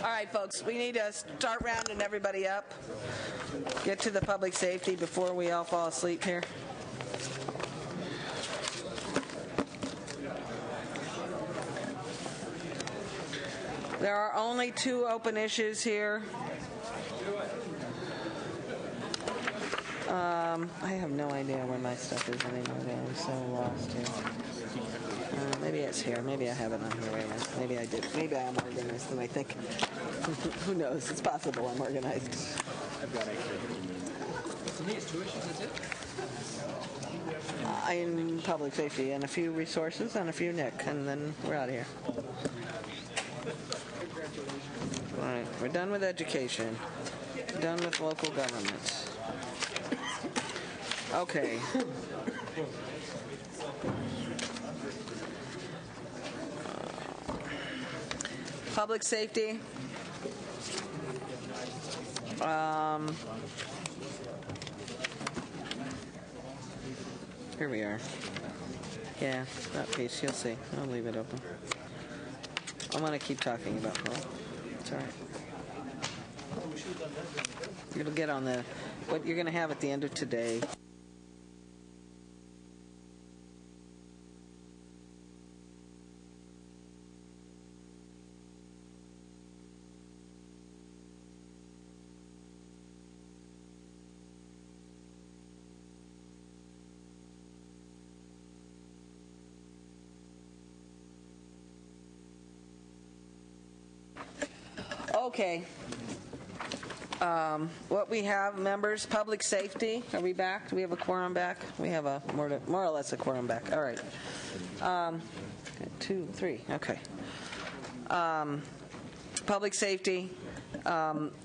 All right, folks, we need to start rounding everybody up. Get to the public safety before we all fall asleep here. There are only 2 open issues here. I have no idea where my stuff is anymore. I'm so lost here. Maybe it's here. Maybe I have it on here. Wait a minute. Maybe I did. Maybe I am organized than I think. Who knows? It's possible I'm organized. I've got extra. For me, it's 2 issues. That's it. In public safety and a few resources and a few Nick, and then we're out of here. All right, we're done with education. Done with local government. Okay. Public safety. Here we are. Yeah, that piece, you'll see. I'll leave it open. I want to keep talking about Paul. It's all right. It'll get on the what you're going to have at the end of today. Okay. What we have, members, public safety. Are we back? Do we have a quorum back? We have a more or less a quorum back. All right. 2, 3. Okay. Public safety.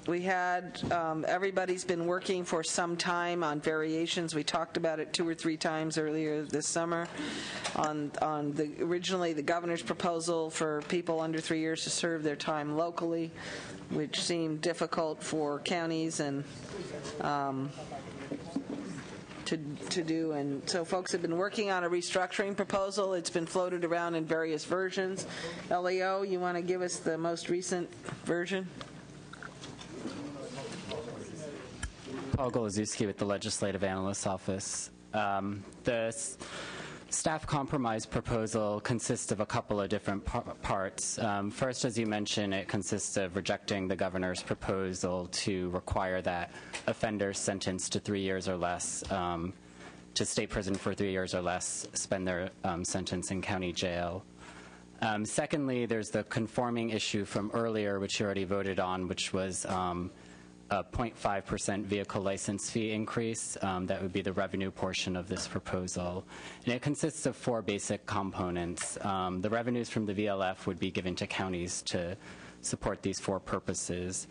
We had everybody's been working for some time on variations. We talked about it 2 or 3 times earlier this summer on originally the governor's proposal for people under 3 years to serve their time locally, which seemed difficult for counties and to do, and so folks have been working on a restructuring proposal. It's been floated around in various versions. LEO, you want to give us the most recent version? Paul Golozewski with the Legislative Analyst's Office. The staff compromise proposal consists of a couple of different parts. First, as you mentioned, it consists of rejecting the governor's proposal to require that offenders sentenced to 3 years or less to state prison for 3 years or less spend their sentence in county jail. Secondly, there's the conforming issue from earlier, which you already voted on, which was a 0.5% vehicle license fee increase. That would be the revenue portion of this proposal. And it consists of 4 basic components. The revenues from the VLF would be given to counties to support these 4 purposes.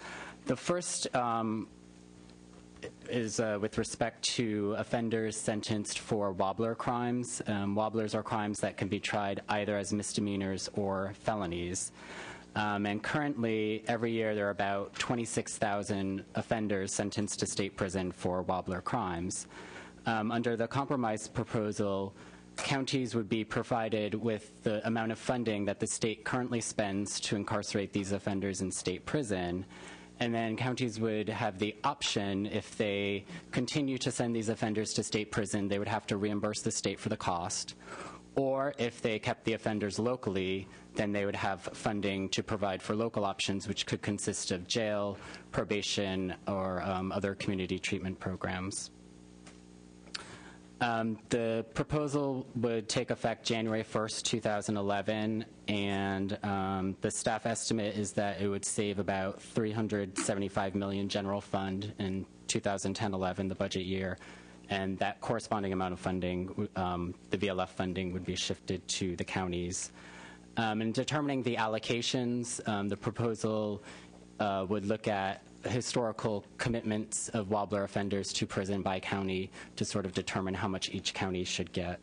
The first is with respect to offenders sentenced for wobbler crimes. Wobblers are crimes that can be tried either as misdemeanors or felonies. And currently, every year, there are about 26,000 offenders sentenced to state prison for wobbler crimes. Under the compromise proposal, counties would be provided with the amount of funding that the state currently spends to incarcerate these offenders in state prison. And then counties would have the option, if they continue to send these offenders to state prison, they would have to reimburse the state for the cost. Or if they kept the offenders locally, then they would have funding to provide for local options, which could consist of jail, probation, or other community treatment programs. The proposal would take effect January 1st, 2011, and the staff estimate is that it would save about $375 million general fund in 2010-11, the budget year. And that corresponding amount of funding, the VLF funding, would be shifted to the counties. In determining the allocations, the proposal would look at historical commitments of wobbler offenders to prison by county to sort of determine how much each county should get.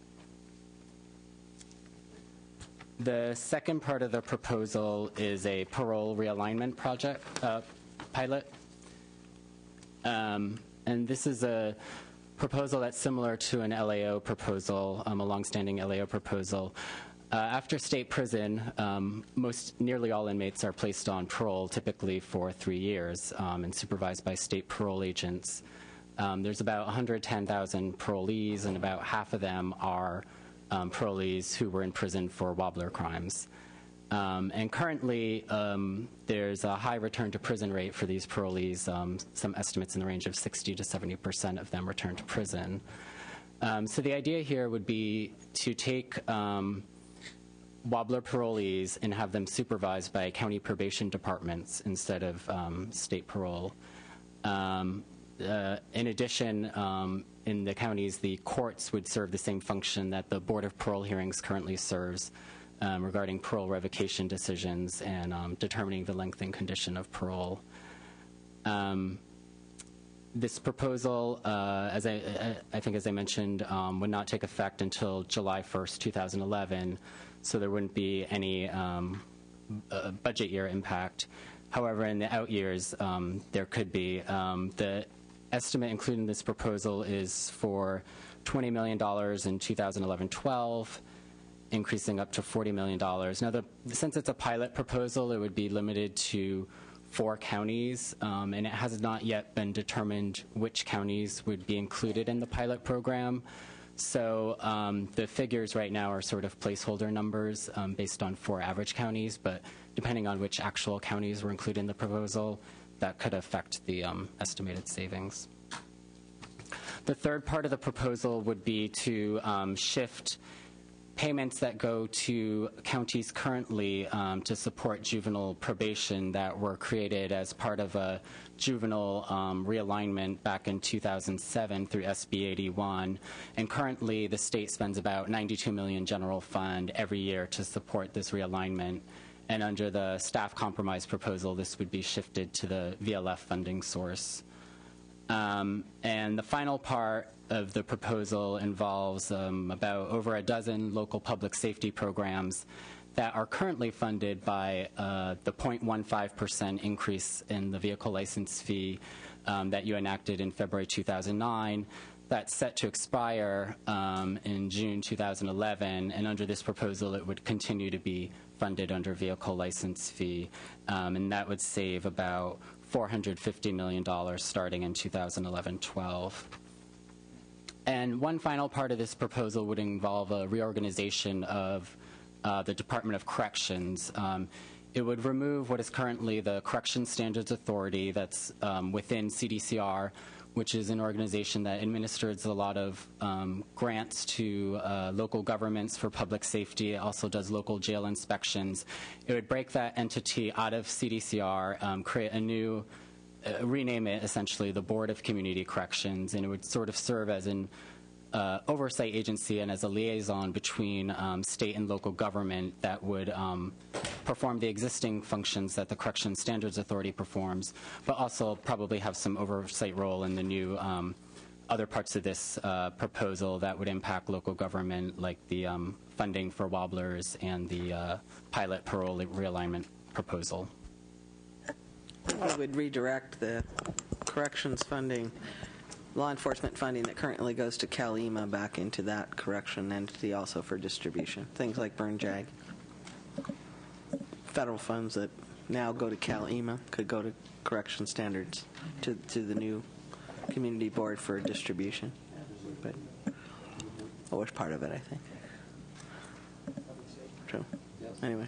The second part of the proposal is a parole realignment project pilot. And this is a proposal that's similar to an LAO proposal, a longstanding LAO proposal. After state prison, nearly all inmates are placed on parole, typically for 3 years, and supervised by state parole agents. There's about 110,000 parolees, and about half of them are parolees who were in prison for wobbler crimes. And currently, there's a high return to prison rate for these parolees. Some estimates in the range of 60 to 70% of them return to prison. So the idea here would be to take wobbler parolees and have them supervised by county probation departments instead of state parole. In addition, in the counties, the courts would serve the same function that the Board of Parole Hearings currently serves regarding parole revocation decisions and determining the length and condition of parole. This proposal, as I mentioned, would not take effect until July 1st, 2011, so there wouldn't be any budget year impact. However, in the out years, there could be. The estimate included in this proposal is for $20 million in 2011-12, increasing up to $40 million. Now, since it's a pilot proposal, it would be limited to 4 counties, and it has not yet been determined which counties would be included in the pilot program. So the figures right now are sort of placeholder numbers based on 4 average counties, but depending on which actual counties were included in the proposal, that could affect the estimated savings. The third part of the proposal would be to shift payments that go to counties currently to support juvenile probation that were created as part of a juvenile realignment back in 2007 through SB 81. And currently, the state spends about $92 million general fund every year to support this realignment. And under the staff compromise proposal, this would be shifted to the VLF funding source. And the final part of the proposal involves about over a dozen local public safety programs that are currently funded by the 0.15% increase in the vehicle license fee that you enacted in February 2009. That's set to expire in June 2011, and under this proposal, it would continue to be funded under vehicle license fee, and that would save about $450 million starting in 2011-12. And one final part of this proposal would involve a reorganization of the Department of Corrections. It would remove what is currently the Corrections Standards Authority that's within CDCR, which is an organization that administers a lot of grants to local governments for public safety. It also does local jail inspections. It would break that entity out of CDCR, create a new, rename it essentially the Board of Community Corrections, and it would sort of serve as an oversight agency and as a liaison between state and local government that would perform the existing functions that the Corrections Standards Authority performs, but also probably have some oversight role in the new other parts of this proposal that would impact local government, like the funding for wobblers and the pilot parole realignment proposal. We would redirect the corrections funding, law enforcement funding that currently goes to CalEMA back into that correction entity also for distribution. Things like Burn Jag. Federal funds that now go to CalEMA could go to correction standards to the new community board for distribution. But always part of it, I think. True. Anyway.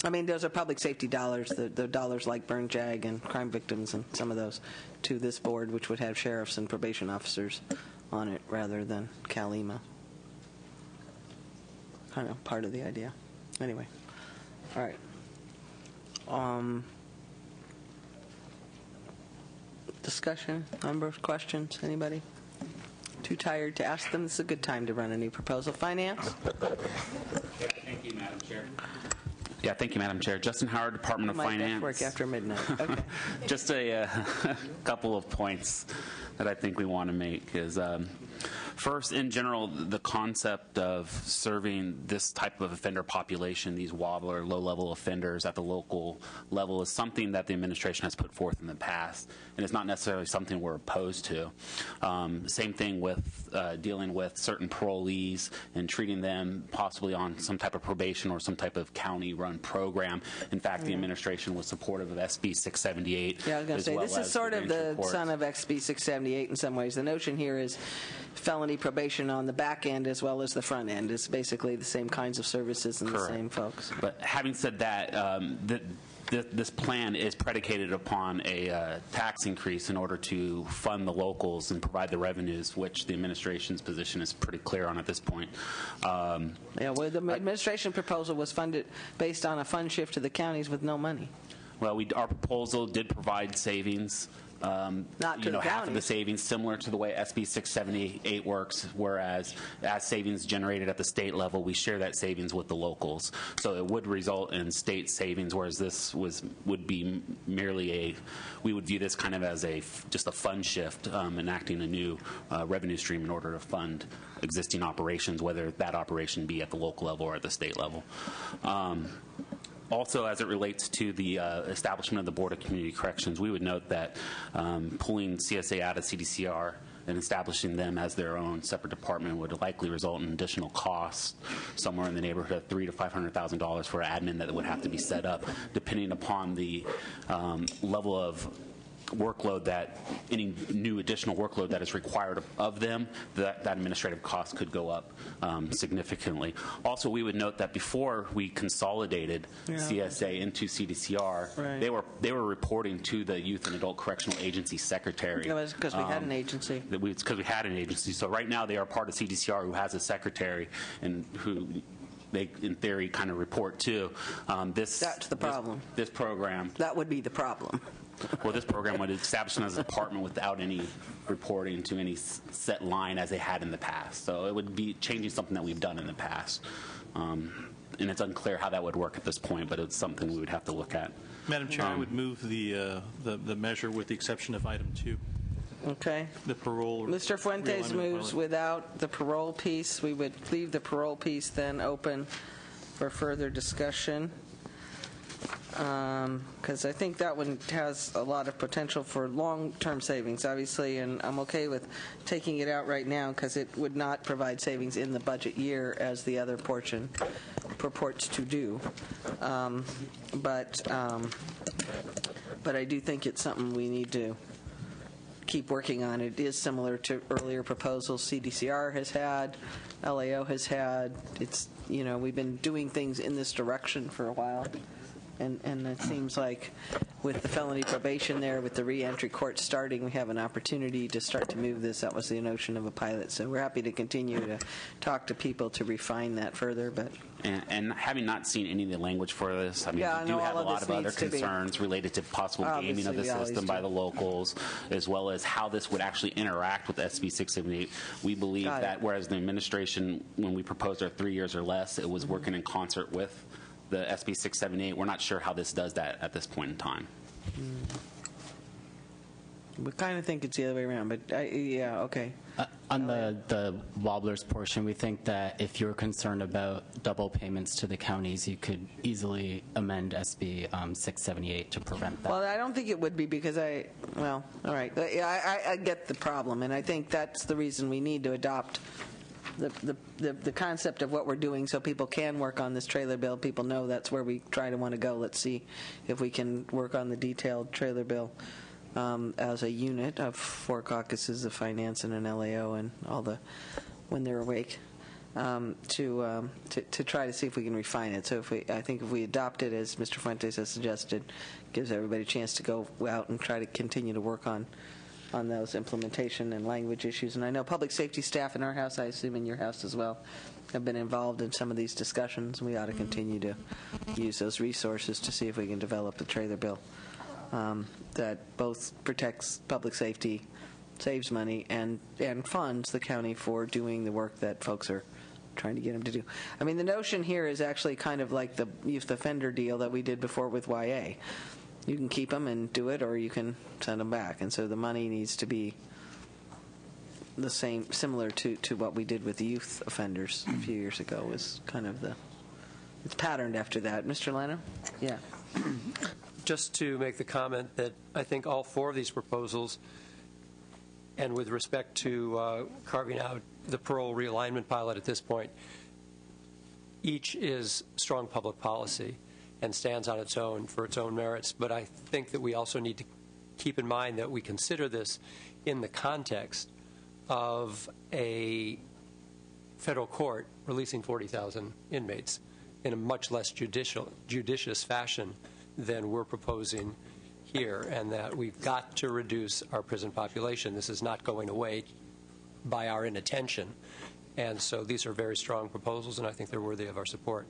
I mean, those are public safety dollars, the dollars like Burn Jag and crime victims and some of those to this board, which would have sheriffs and probation officers on it rather than CalEMA. Kind of part of the idea. Anyway. All right. Discussion, number of questions, anybody? Too tired to ask them? This is a good time to run a new proposal. Finance? Thank you, Madam Chair. Yeah, thank you, Madam Chair. Justin Howard, Department of Finance. Work after midnight. Okay. Just a couple of points that I think we want to make is, First, in general, the concept of serving this type of offender population, these wobbler, low-level offenders at the local level, is something that the administration has put forth in the past, and it's not necessarily something we're opposed to. Same thing with dealing with certain parolees and treating them possibly on some type of probation or some type of county-run program. In fact, the administration was supportive of SB 678. Yeah, I was going to say, this is sort of the son of SB 678 in some ways. The notion here is felony probation on the back end as well as the front end. It's basically the same kinds of services and Correct. the same folks. But having said that, this plan is predicated upon a tax increase in order to fund the locals and provide the revenues, which the administration's position is pretty clear on at this point. Yeah, well, the administration proposal was funded based on a fund shift to the counties with no money. Well, our proposal did provide savings. Not to the half of the counties. savings, similar to the way SB 678 works, whereas as savings generated at the state level, we share that savings with the locals. So it would result in state savings, whereas this would be merely we would view this kind of as just a fund shift, enacting a new revenue stream in order to fund existing operations, whether that operation be at the local level or at the state level. Also, as it relates to the establishment of the Board of Community Corrections, we would note that pulling CSA out of CDCR and establishing them as their own separate department would likely result in additional costs, somewhere in the neighborhood of $300,000 to $500,000 for admin that would have to be set up, depending upon the level of workload any new additional workload that is required of them, that administrative cost could go up significantly. Also, we would note that before we consolidated CSA into CDCR, Right. they were reporting to the Youth and Adult Correctional Agency Secretary. It was because we had an agency. It's because we had an agency. So right now they are part of CDCR, who has a secretary and who they, in theory, kind of report to. That's the problem. This program. That would be the problem. Well, this program would establish them as a department without any reporting to any set line as they had in the past. So it would be changing something that we've done in the past. And it's unclear how that would work at this point, but it's something we would have to look at. Madam Chair, I would move the measure with the exception of item 2, Okay. the parole. Mr. Fuentes realignment moves pilot. without the parole piece. We would leave the parole piece then open for further discussion, because I think that one has a lot of potential for long-term savings, obviously, and I'm okay with taking it out right now because it would not provide savings in the budget year as the other portion purports to do. But I do think it's something we need to keep working on. It is similar to earlier proposals CDCR has had, LAO has had. It's, we've been doing things in this direction for a while. And it seems like with the felony probation there, with the reentry court starting, we have an opportunity to start to move this. That was the notion of a pilot. So we're happy to continue to talk to people to refine that further. But And having not seen any of the language for this, I mean, Yeah, I we do know have a all of lot this of other needs to be- concerns related to possible gaming of the Obviously, we always system by do. the locals, as well as how this would actually interact with SB 678. We believe Got it. that whereas the administration, when we proposed our 3 years or less, it was working in concert with the SB 678. We're not sure how this does that at this point in time. we kind of think it's the other way around. But yeah, okay. On the Wobblers portion, we think that if you're concerned about double payments to the counties, you could easily amend SB 678 to prevent that. Well, I don't think it would be because all right. Yeah, I get the problem, and I think that's the reason we need to adopt the concept of what we're doing so people can work on this trailer bill. People know that's where we try to want to go. Let's see if we can work on the detailed trailer bill as a unit of 4 caucuses of finance and an LAO and all the when they're awake to try to see if we can refine it. So I think if we adopt it as Mr. Fuentes has suggested, gives everybody a chance to go out and try to continue to work on those implementation and language issues. And I know public safety staff in our house, I assume in your house as well, have been involved in some of these discussions. We ought to continue to use those resources to see if we can develop a trailer bill that both protects public safety, saves money, and funds the county for doing the work that folks are trying to get them to do. I mean, the notion here is actually kind of like the youth offender deal that we did before with YA. You can keep them and do it, or you can send them back. And so the money needs to be the same, similar to what we did with the youth offenders a few years ago. Was kind of it's patterned after that. Mr. Lanham? Yeah. Just to make the comment that I think all four of these proposals, and with respect to carving out the parole realignment pilot at this point, each is strong public policy and stands on its own for its own merits. But I think that we also need to keep in mind that we consider this in the context of a federal court releasing 40,000 inmates in a much less judicious fashion than we're proposing here, and that we've got to reduce our prison population. This is not going away by our inattention. And so these are very strong proposals, and I think they're worthy of our support.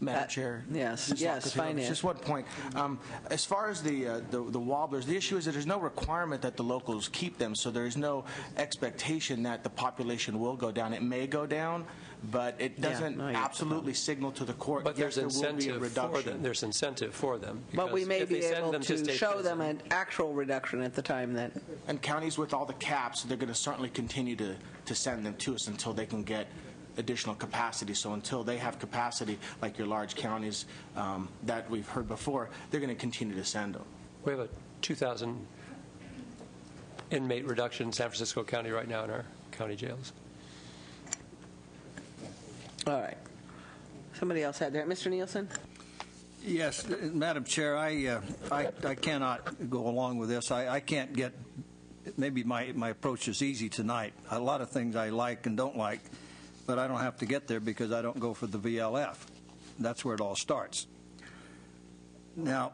Madam Chair. Yes, Just yes, finance. Just one point. As far as the wobblers, the issue is that there's no requirement that the locals keep them, so there's no expectation that the population will go down. It may go down, but it doesn't absolutely signal to the court. But yes, there's there will be a incentive reduction. for them. There's incentive for them. But we may if they be send able them to state show prison- them an actual reduction at the time that. And counties with all the caps, they're going to certainly continue to send them to us until they can get additional capacity. So until they have capacity, like your large counties that we've heard before, they're going to continue to send them. We have a 2,000 inmate reduction in San Francisco County right now in our county jails. All right. Somebody else had that. Mr. Nielsen? Yes, Madam Chair, I cannot go along with this. I can't get, maybe my approach is easy tonight. A lot of things I like and don't like, but I don't have to get there because I don't go for the VLF. That's where it all starts. Now,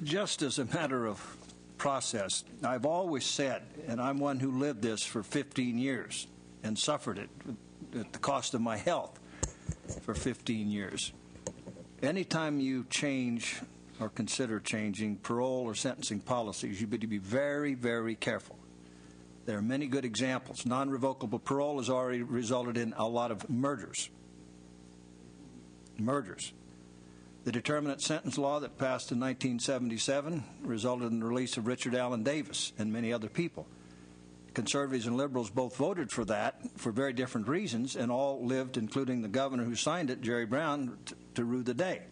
just as a matter of process, I've always said, and I'm one who lived this for 15 years and suffered it at the cost of my health for 15 years. Anytime you change or consider changing parole or sentencing policies, you better be very, very careful. There are many good examples. Non-revocable parole has already resulted in a lot of murders. Murders. The determinate sentence law that passed in 1977 resulted in the release of Richard Allen Davis and many other people. Conservatives and liberals both voted for that for very different reasons, and all lived, including the governor who signed it, Jerry Brown, to rue the day.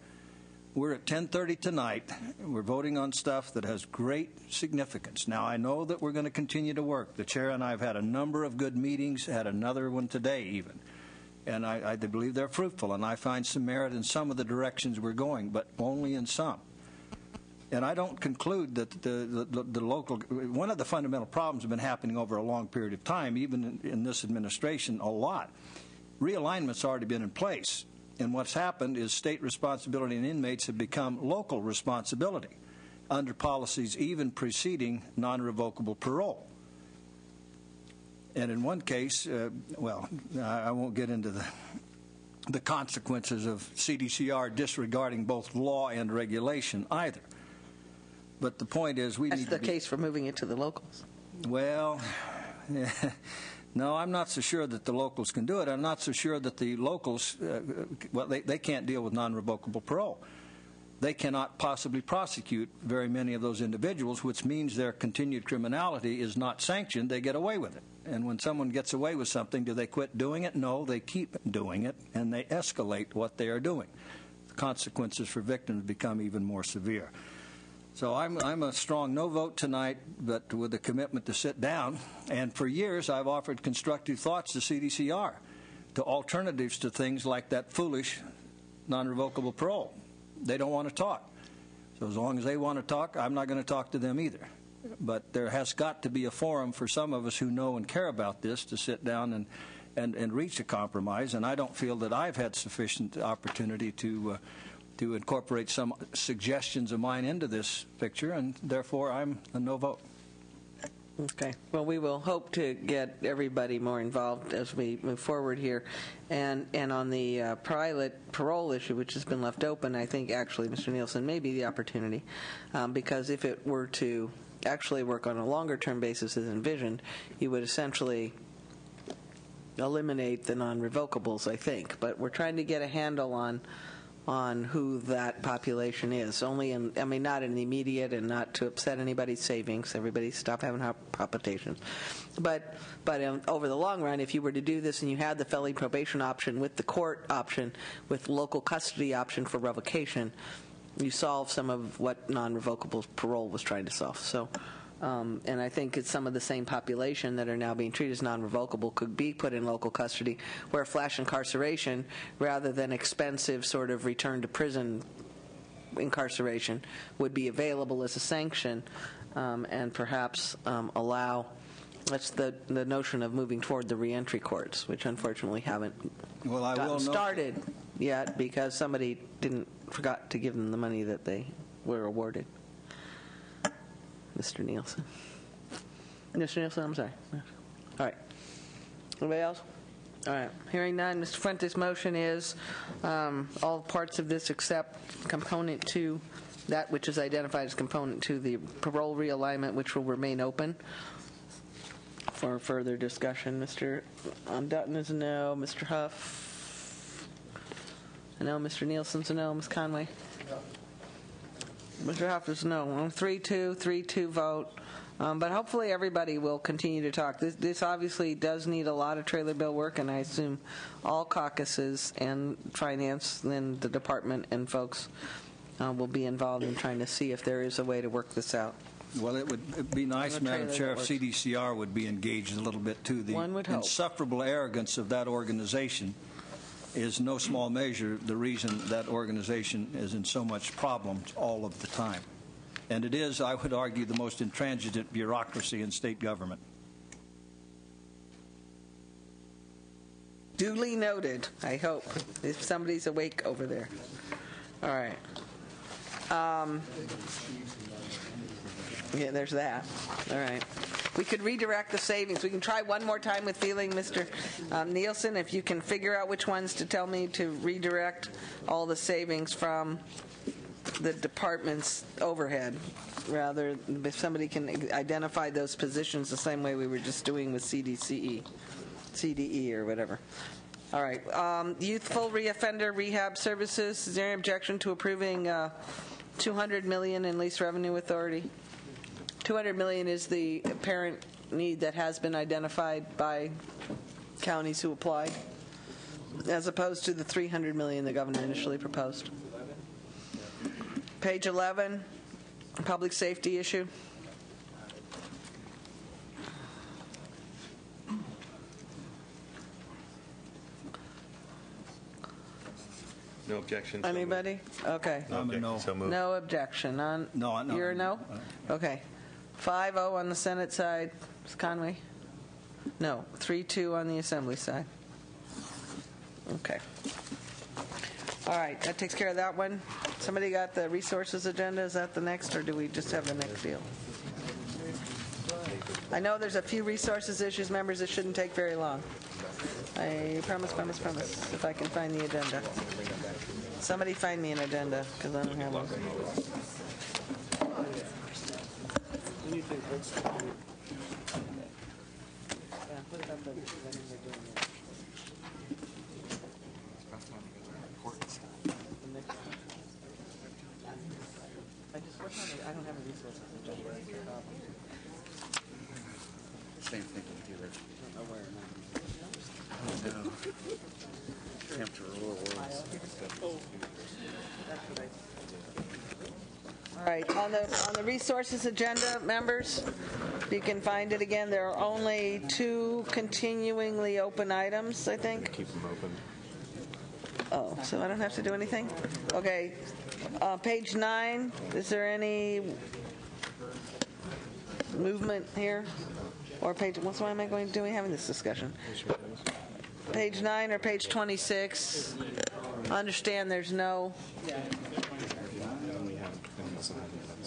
We're at 10:30 tonight. We're voting on stuff that has great significance. Now, I know that we're going to continue to work. The chair and I have had a number of good meetings, had another one today even, and I believe they're fruitful, and I find some merit in some of the directions we're going, but only in some. And I don't conclude that the local, one of the fundamental problems have been happening over a long period of time, even in this administration, a lot. Realignment's already been in place. And what's happened is state responsibility and inmates have become local responsibility under policies even preceding non-revocable parole. And in one case, well, I won't get into the consequences of CDCR disregarding both law and regulation either. But the point is we need to be... That's the case for moving it to the locals. Well, no, I'm not so sure that the locals can do it. I'm not so sure that the locals, well, they can't deal with non-revocable parole. They cannot possibly prosecute very many of those individuals, which means their continued criminality is not sanctioned. They get away with it. And when someone gets away with something, do they quit doing it? No, they keep doing it, and they escalate what they are doing. The consequences for victims become even more severe. So I'm a strong no vote tonight, but with a commitment to sit down. And for years, I've offered constructive thoughts to CDCR, to alternatives to things like that foolish non-revocable parole. They don't want to talk. So as long as they want to talk, I'm not going to talk to them either. But there has got to be a forum for some of us who know and care about this to sit down and reach a compromise. And I don't feel that I've had sufficient opportunity to incorporate some suggestions of mine into this picture, and therefore I'm a no vote. Okay. Well, we will hope to get everybody more involved as we move forward here. And on the pilot parole issue, which has been left open, I think actually, Mr. Nielsen, may be the opportunity, because if it were to actually work on a longer-term basis as envisioned, you would essentially eliminate the non-revocables, I think. But we're trying to get a handle on on who that population is. Only in, I mean, not in the immediate and not to upset anybody's savings. Everybody stop having heart palpitations. But over the long run, if you were to do this and you had the felony probation option with the court option, with local custody option for revocation, you solve some of what non-revocable parole was trying to solve. So, and I think it's some of the same population that are now being treated as non-revocable could be put in local custody, where flash incarceration, rather than expensive sort of return to prison incarceration, would be available as a sanction, and perhaps allow. That's the notion of moving toward the reentry courts, which unfortunately haven't gotten started yet because somebody forgot to give them the money that they were awarded. Mr. Nielsen. Mr. Nielsen, I'm sorry. All right. Anybody else? All right. Hearing none, Mr. Fuentes' motion is all parts of this except component 2, that which is identified as component 2, the parole realignment, which will remain open for further discussion. Mr. Dutton is a no. Mr. Huff? A no. Mr. Nielsen's a no. Ms. Conway? Mr. Huff is no. 3-2, 3-2 vote. But hopefully everybody will continue to talk. This obviously does need a lot of trailer bill work, and I assume all caucuses and finance and the department and folks will be involved in trying to see if there is a way to work this out. Well, it'd be nice, Madam Chair, if CDCR would be engaged a little bit, too. The One would hope. Insufferable arrogance of that organization is no small measure the reason that organization is in so much problems all of the time. And it is, I would argue, the most intransigent bureaucracy in state government. Duly noted, I hope, if somebody's awake over there. All right. Yeah, there's that. All right. We could redirect the savings. We can try one more time with feeling, Mr. Nielsen, if you can figure out which ones to tell me to redirect all the savings from the department's overhead. Rather, if somebody can identify those positions the same way we were just doing with CDE or whatever. All right. Youthful reoffender rehab services. Is there any objection to approving $200 million in lease revenue authority? $200 million is the apparent need that has been identified by counties who applied, as opposed to the $300 million the governor initially proposed. Page 11, public safety issue. No objection. Anybody? Okay. I'm a no. So moved. No objection. No. You're a no? Okay. 5-0 on the Senate side. Ms. Conway? No. 3-2 on the Assembly side. Okay. All right. That takes care of that one. Somebody got the resources agenda? Is that the next, or do we just have the next deal? I know there's a few resources issues, members. It shouldn't take very long. I promise, if I can find the agenda. Somebody find me an agenda, because I don't have one. I don't have a resources agenda. Same thing with the original. All right, on the resources agenda, members, you can find it again. There are only 2 continuingly open items, I think. Keep them open. Oh, so I don't have to do anything? Okay, page 9, is there any movement here? Or page, why am I going to do having this discussion? Page 9 or page 26, understand there's no...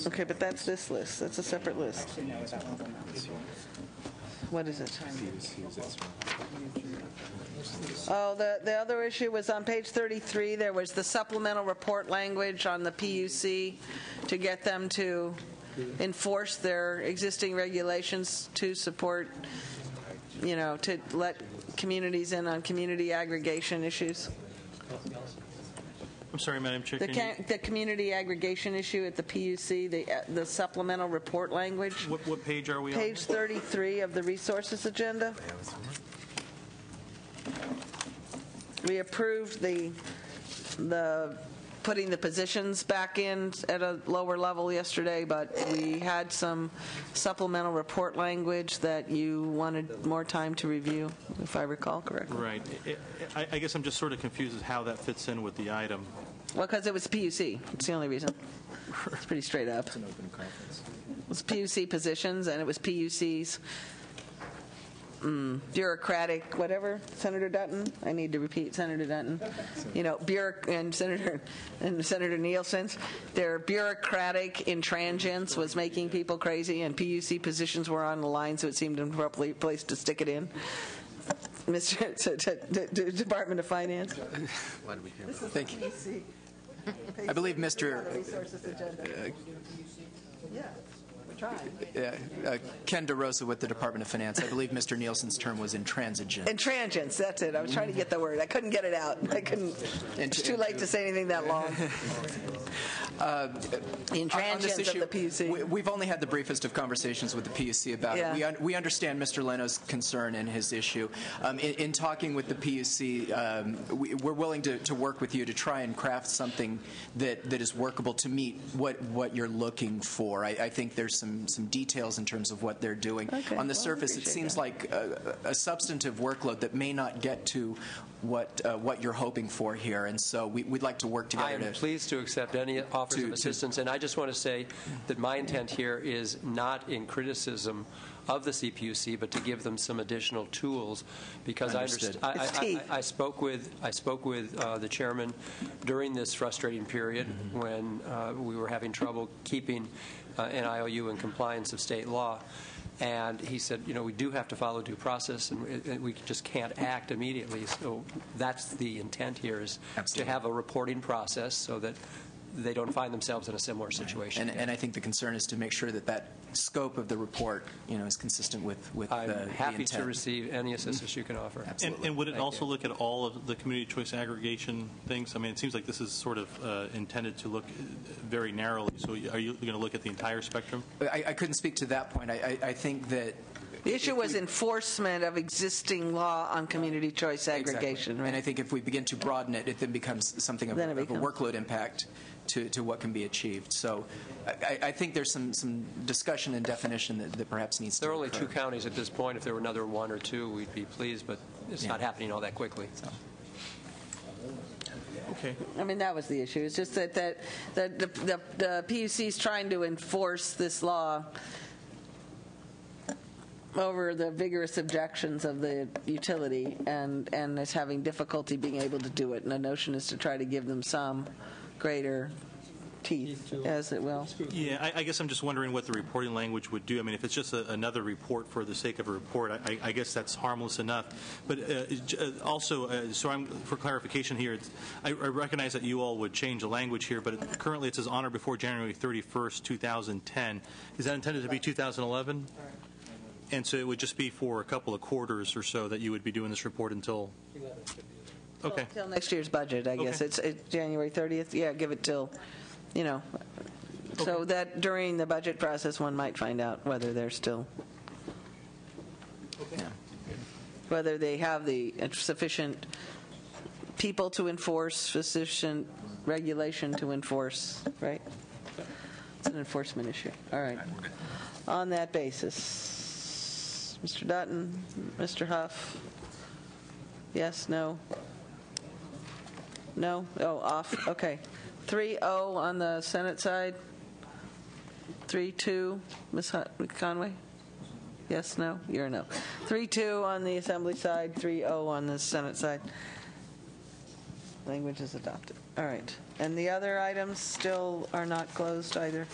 Okay, but that's this list. That's a separate list. What is it? Oh, the other issue was on page 33. There was the supplemental report language on the PUC to get them to enforce their existing regulations to support, to let communities in on community aggregation issues. I'm sorry, Madam Chair. The community aggregation issue at the PUC, the supplemental report language. What page are we on? Page 33 of the resources agenda. We approved the putting the positions back in at a lower level yesterday, but we had some supplemental report language that you wanted more time to review, if I recall correctly. Right. I guess I'm just sort of confused as how that fits in with the item. Well, because it was PUC. It's the only reason. It's pretty straight up. It's an open conference. It was PUC positions, and it was PUC's bureaucratic whatever. Senator Dutton. I need to repeat Senator Dutton. You know, and Senator Nielsen's. Their bureaucratic intransigence was making people crazy, and PUC positions were on the line, so it seemed an appropriate place to stick it in. Mr. Department of Finance. Thank you. I believe Mr. Yeah, we're trying. Ken DeRosa with the Department of Finance. I believe Mr. Nielsen's term was intransigent. Intransigence, that's it. I was trying to get the word. I couldn't get it out. It's too late to say anything that long. Intransigence of the PUC. We've only had the briefest of conversations with the PUC about it. We understand Mr. Leno's concern and his issue. In talking with the PUC, we're willing to work with you to try and craft something that is workable to meet what you're looking for. I think there's some details in terms of what they're doing. Okay. On the surface, it seems like a substantive workload that may not get to what you're hoping for here, and so we'd like to work together. I am pleased to accept any offers of assistance, and I just want to say that my intent here is not in criticism of the CPUC, but to give them some additional tools, because I spoke with the chairman during this frustrating period when we were having trouble keeping an IOU in compliance of state law. And he said, you know, we do have to follow due process, and we just can't act immediately. So that's the intent here, is to have a reporting process so that they don't find themselves in a similar situation. And I think the concern is to make sure that scope of the report, is consistent with I'm the happy intent. to receive any assistance you can offer. Absolutely. And would it also look at all of the community choice aggregation things? I mean, it seems like this is sort of intended to look very narrowly. So are you going to look at the entire spectrum? I couldn't speak to that point. I think that The issue was enforcement of existing law on community choice aggregation. Exactly. Right? And I think if we begin to broaden it, it then becomes something of a workload impact to what can be achieved. So I think there's some discussion and definition that perhaps needs to There are only occur. 2 counties at this point. If there were another 1 or 2, we'd be pleased, but it's not happening all that quickly. So. Okay. I mean, that was the issue. It's just that the PUC is trying to enforce this law over the vigorous objections of the utility, and is having difficulty being able to do it. And the notion is to try to give them some greater teeth, as it will. Yeah, I guess I'm just wondering what the reporting language would do. I mean, if it's just another report for the sake of a report, I guess that's harmless enough. But also, for clarification here, I recognize that you all would change the language here, but currently it says on or before January 31st, 2010. Is that intended to be 2011? And so it would just be for a couple of quarters or so that you would be doing this report until... Okay. Until next year's budget, I guess. Okay. It's January 30th. Yeah, give it till, so that during the budget process one might find out whether they're still, whether they have the sufficient people to enforce, sufficient regulation to enforce, right? It's an enforcement issue. All right. On that basis, Mr. Dutton, Mr. Huff, yes, no? No? Oh, off. Okay. 3-0 on the Senate side. 3-2. Ms. Conway? Yes, no? You're a no. 3-2 on the Assembly side. 3-0 on the Senate side. Language is adopted. All right. And the other items still are not closed either?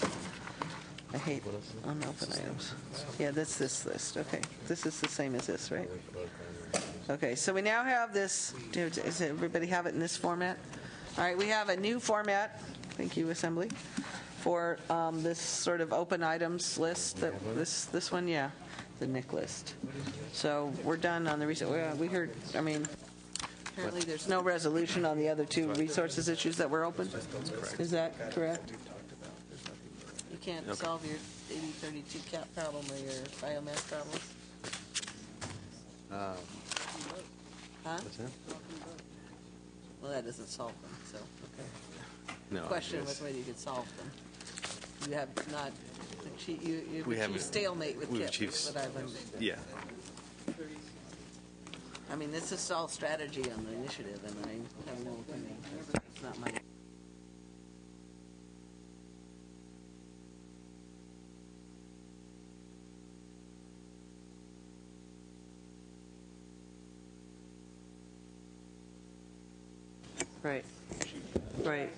I hate unopened items. Yeah, that's this list. Okay. This is the same as this, right? Okay, so we now have this. Does everybody have it in this format? All right, we have a new format. Thank you, Assembly, for this sort of open items list. This one, yeah, the NIC list. So we're done on the recent. We heard. I mean, Apparently, there's no resolution on the other two resources issues that were open. Is that correct? You can't solve your 80-32 cap problem or your biomass problems? Huh? What's that? Well, that doesn't solve them, so, okay. No, The question it's- was whether you could solve them. You have not, you We achieved haven't- stalemate with we've KIP, achieved- is what I've understood. Yeah. I mean, this is all strategy on the initiative, and I have no opinion. It's not my... Right. Right.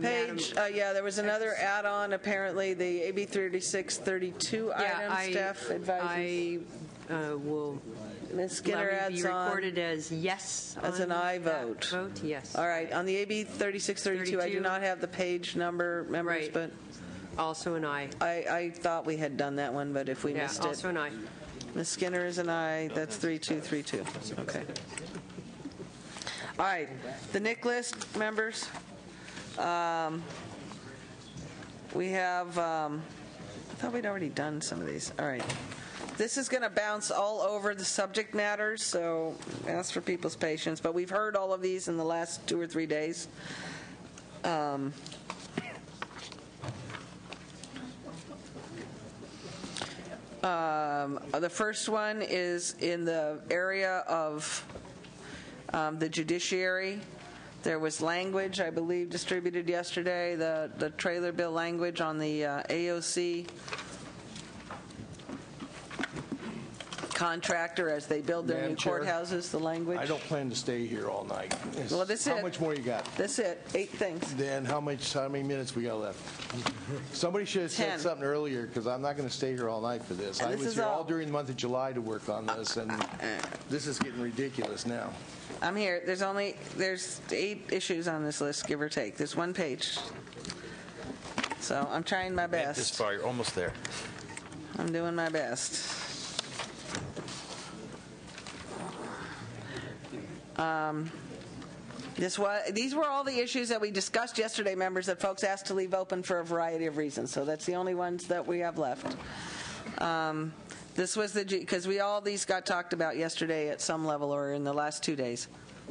Page, yeah, there was another add-on, apparently, the AB 3632 item, staff advises. I will Ms. Skinner allow me to adds be on. recorded as yes. As on an aye that vote. Vote, yes. All right, on the AB 3632, I do 32. not have the page number, members, Right. but Also an aye. I thought we had done that one, but if we Yeah, missed it. also an aye. Ms. Skinner is an aye, that's 3232. Okay. All right, the NIC list, members. We have, I thought we'd already done some of these. All right. This is going to bounce all over the subject matters, so ask for people's patience. But we've heard all of these in the last 2 or 3 days. The first one is in the area of the judiciary. There was language, I believe, distributed yesterday, the trailer bill language on the AOC contractor as they build their new Madam Chair, courthouses, the language. I don't plan to stay here all night. Well, that's How it. much more you got? That's it, 8 things. Then how many minutes we got left? Somebody should have 10. said something earlier, because I'm not going to stay here all night for this. And I this was is here all- all during the month of July to work on this, and this is getting ridiculous now. I'm here. There's 8 issues on this list, give or take. There's 1 page. So I'm trying my This best. far, you're almost there. I'm doing my best. These were all the issues that we discussed yesterday, members, that folks asked to leave open for a variety of reasons. So that's the only ones that we have left. This was because these got talked about yesterday at some level or in the last 2 days.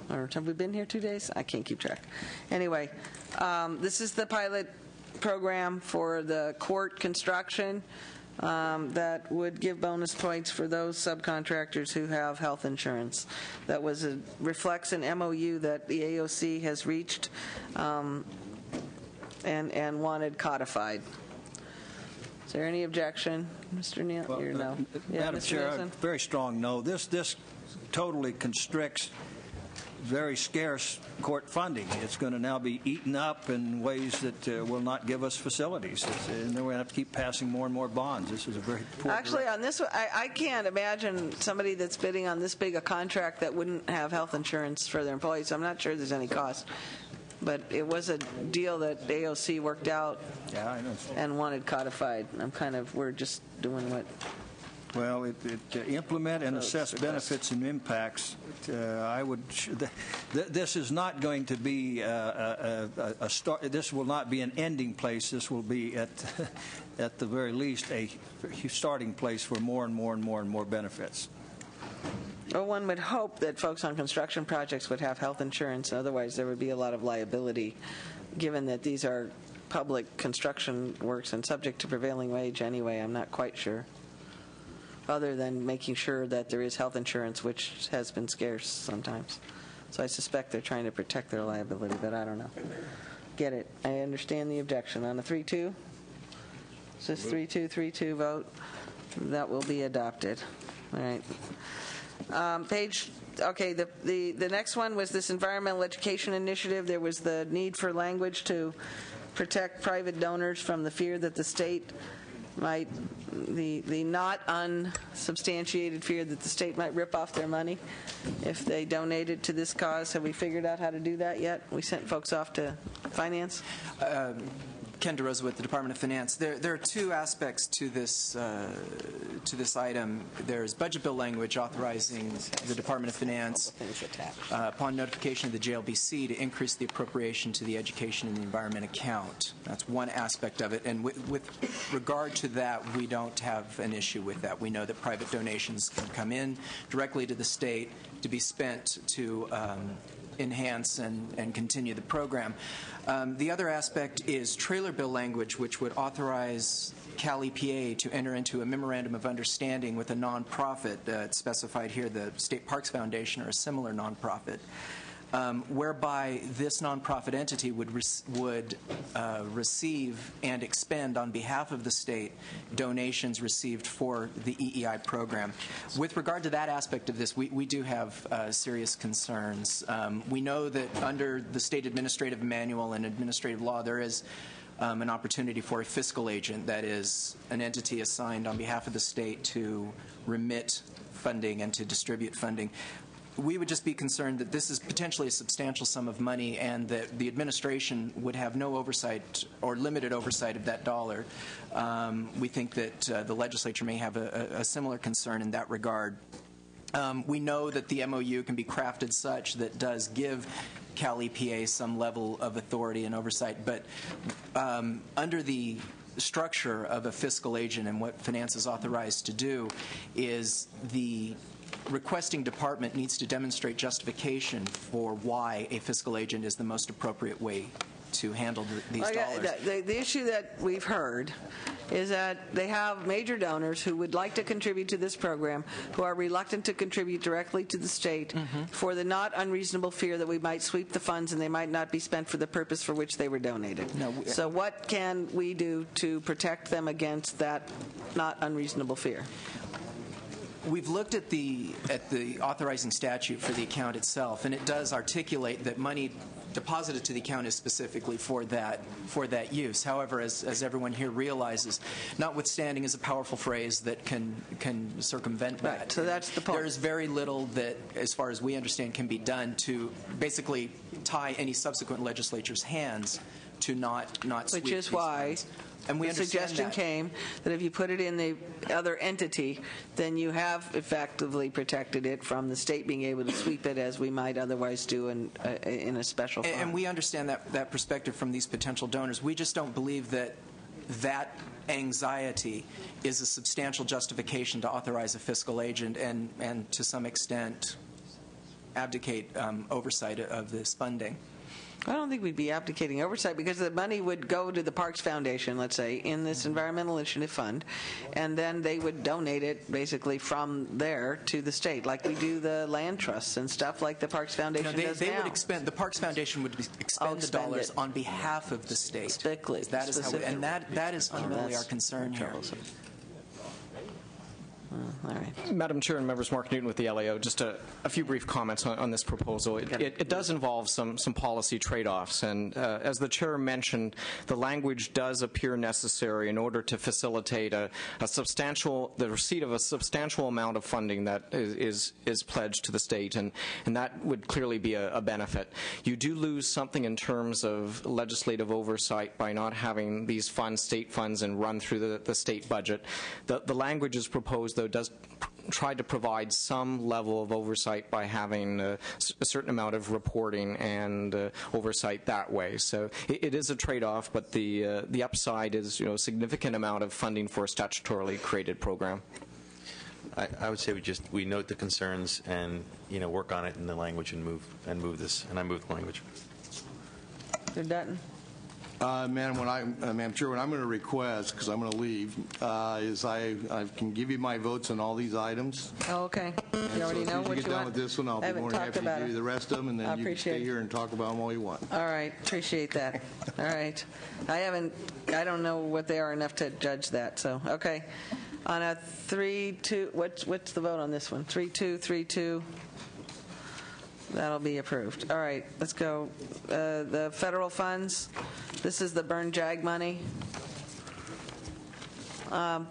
Or have we been here 2 days? I can't keep track. Anyway, this is the pilot program for the court construction that would give bonus points for those subcontractors who have health insurance. That reflects an MOU that the AOC has reached and wanted codified. Is there any objection, Mr. Neal? Well, You're no. Madam Mr. Chair, Nielsen? very strong no. This totally constricts very scarce court funding. It's going to now be eaten up in ways that will not give us facilities. And then we're going to have to keep passing more and more bonds. This is a very poor Actually, direction. on this one, I can't imagine somebody that's bidding on this big a contract that wouldn't have health insurance for their employees. I'm not sure there's any cost. But it was a deal that AOC worked out Yeah, I know. and wanted codified. We're just doing what... Well, implement and assess benefits and impacts. This is not going to be a start. This will not be an ending place. This will be at the very least a starting place for more and more and more and more benefits. Well, one would hope that folks on construction projects would have health insurance. Otherwise, there would be a lot of liability, given that these are public construction works and subject to prevailing wage anyway. I'm not quite sure. Other than making sure that there is health insurance, which has been scarce sometimes. So I suspect they're trying to protect their liability, but I don't know. Get it. I understand the objection. On a 3-2? Is this 3-2 vote? That will be adopted. All right. The next one was this environmental education initiative. There was the need for language to protect private donors from the fear that the state might, the not unsubstantiated fear that the state might rip off their money if they donated to this cause. Have we figured out how to do that yet? We sent folks off to finance? Ken DeRosa with the Department of Finance. There are two aspects to this item. There's budget bill language authorizing the Department of Finance, upon notification of the JLBC, to increase the appropriation to the Education and the Environment account. That's one aspect of it. And with regard to that, we don't have an issue with that. We know that private donations can come in directly to the state to be spent to enhance and continue the program. The other aspect is trailer bill language, which would authorize Cal EPA to enter into a memorandum of understanding with a nonprofit specified here, the State Parks Foundation or a similar nonprofit, whereby this nonprofit entity would receive and expend on behalf of the state donations received for the EEI program. With regard to that aspect of this, we do have serious concerns. We know that under the state administrative manual and administrative law, there is an opportunity for a fiscal agent, that is, an entity assigned on behalf of the state to remit funding and to distribute funding. We would just be concerned that this is potentially a substantial sum of money and that the administration would have no oversight or limited oversight of that dollar. We think that the legislature may have a similar concern in that regard. We know that the MOU can be crafted such that does give Cal EPA some level of authority and oversight, but under the structure of a fiscal agent and what finance is authorized to do is the requesting department needs to demonstrate justification for why a fiscal agent is the most appropriate way to handle these dollars. The issue that we've heard is that they have major donors who would like to contribute to this program who are reluctant to contribute directly to the state for the not unreasonable fear that we might sweep the funds and they might not be spent for the purpose for which they were donated. So what can we do to protect them against that not unreasonable fear? We've looked at the authorizing statute for the account itself, and it does articulate that money deposited to the account is specifically for that use. However, as everyone here realizes, notwithstanding is a powerful phrase that can circumvent that. Right, so that's the point. There is very little that, as far as we understand, can be done to basically tie any subsequent legislature's hands to not sweep Which is these why funds. And we the suggestion came that if you put it in the other entity, then you have effectively protected it from the state being able to sweep it as we might otherwise do in a special fund. And we understand that perspective from these potential donors. We just don't believe that anxiety is a substantial justification to authorize a fiscal agent and to some extent abdicate oversight of this funding. I don't think we'd be abdicating oversight because the money would go to the Parks Foundation, let's say, in this Environmental Initiative Fund, and then they would donate it basically from there to the state, like we do the land trusts and stuff like the Parks Foundation does now. The Parks Foundation would expend the dollars on behalf of the state. That is how, and that is fundamentally our concern here. All right. Madam Chair and members, Mark Newton with the LAO. Just a few brief comments on this proposal. It does involve some policy trade-offs, and as the Chair mentioned, the language does appear necessary in order to facilitate the receipt of a substantial amount of funding that is pledged to the state, and that would clearly be a benefit. You do lose something in terms of legislative oversight by not having these funds, state funds, and run through the state budget. The language is proposed, though, does try to provide some level of oversight by having a certain amount of reporting and oversight that way. So it is a trade-off, but the upside is a significant amount of funding for a statutorily created program. I would say we note the concerns and work on it in the language and move this, and I move the language. Mr. Dutton. Madam Chair, what I'm going to request, because I'm going to leave, is I can give you my votes on all these items. Oh, okay. You already know what you want. As soon as you get done with this one, I'll be more than happy to give you the rest of them, and then you can stay here and talk about them all you want. All right. Appreciate that. All right. I don't know what they are enough to judge that, so, okay. On a 3-2, what's the vote on this one? 3-2, 3-2. That'll be approved. All right, let's go. The federal funds, this is the Burn JAG money.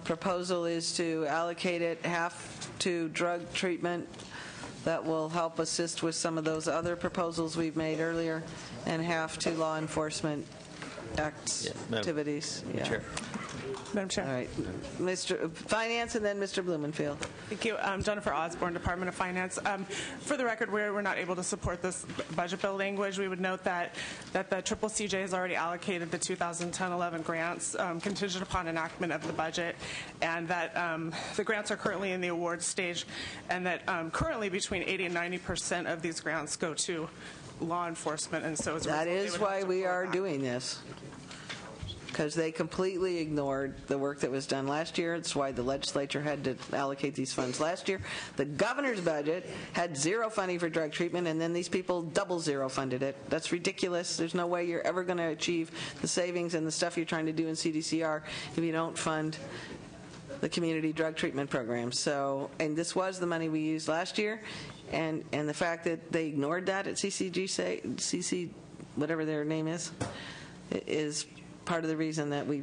Proposal is to allocate it half to drug treatment. That will help assist with some of those other proposals we've made earlier, and half to law enforcement activities. Yeah. Chair. Madam Chair. All right. Mr. Finance and then Mr. Blumenfield. Thank you. Jennifer Osborne, Department of Finance. For the record, we're not able to support this budget bill language. We would note that the Triple CJ has already allocated the 2010-11 grants contingent upon enactment of the budget, and that the grants are currently in the award stage, and that currently between 80 and 90% of these grants go to law enforcement, and so as a That result, they is would why have to we pull it are back. doing this. Because they completely ignored the work that was done last year. It's why the legislature had to allocate these funds last year. The governor's budget had zero funding for drug treatment, and then these people double zero funded it. That's ridiculous. There's no way you're ever going to achieve the savings and the stuff you're trying to do in CDCR if you don't fund the community drug treatment program. So, and this was the money we used last year, and the fact that they ignored that at CC, whatever their name is part of the reason that we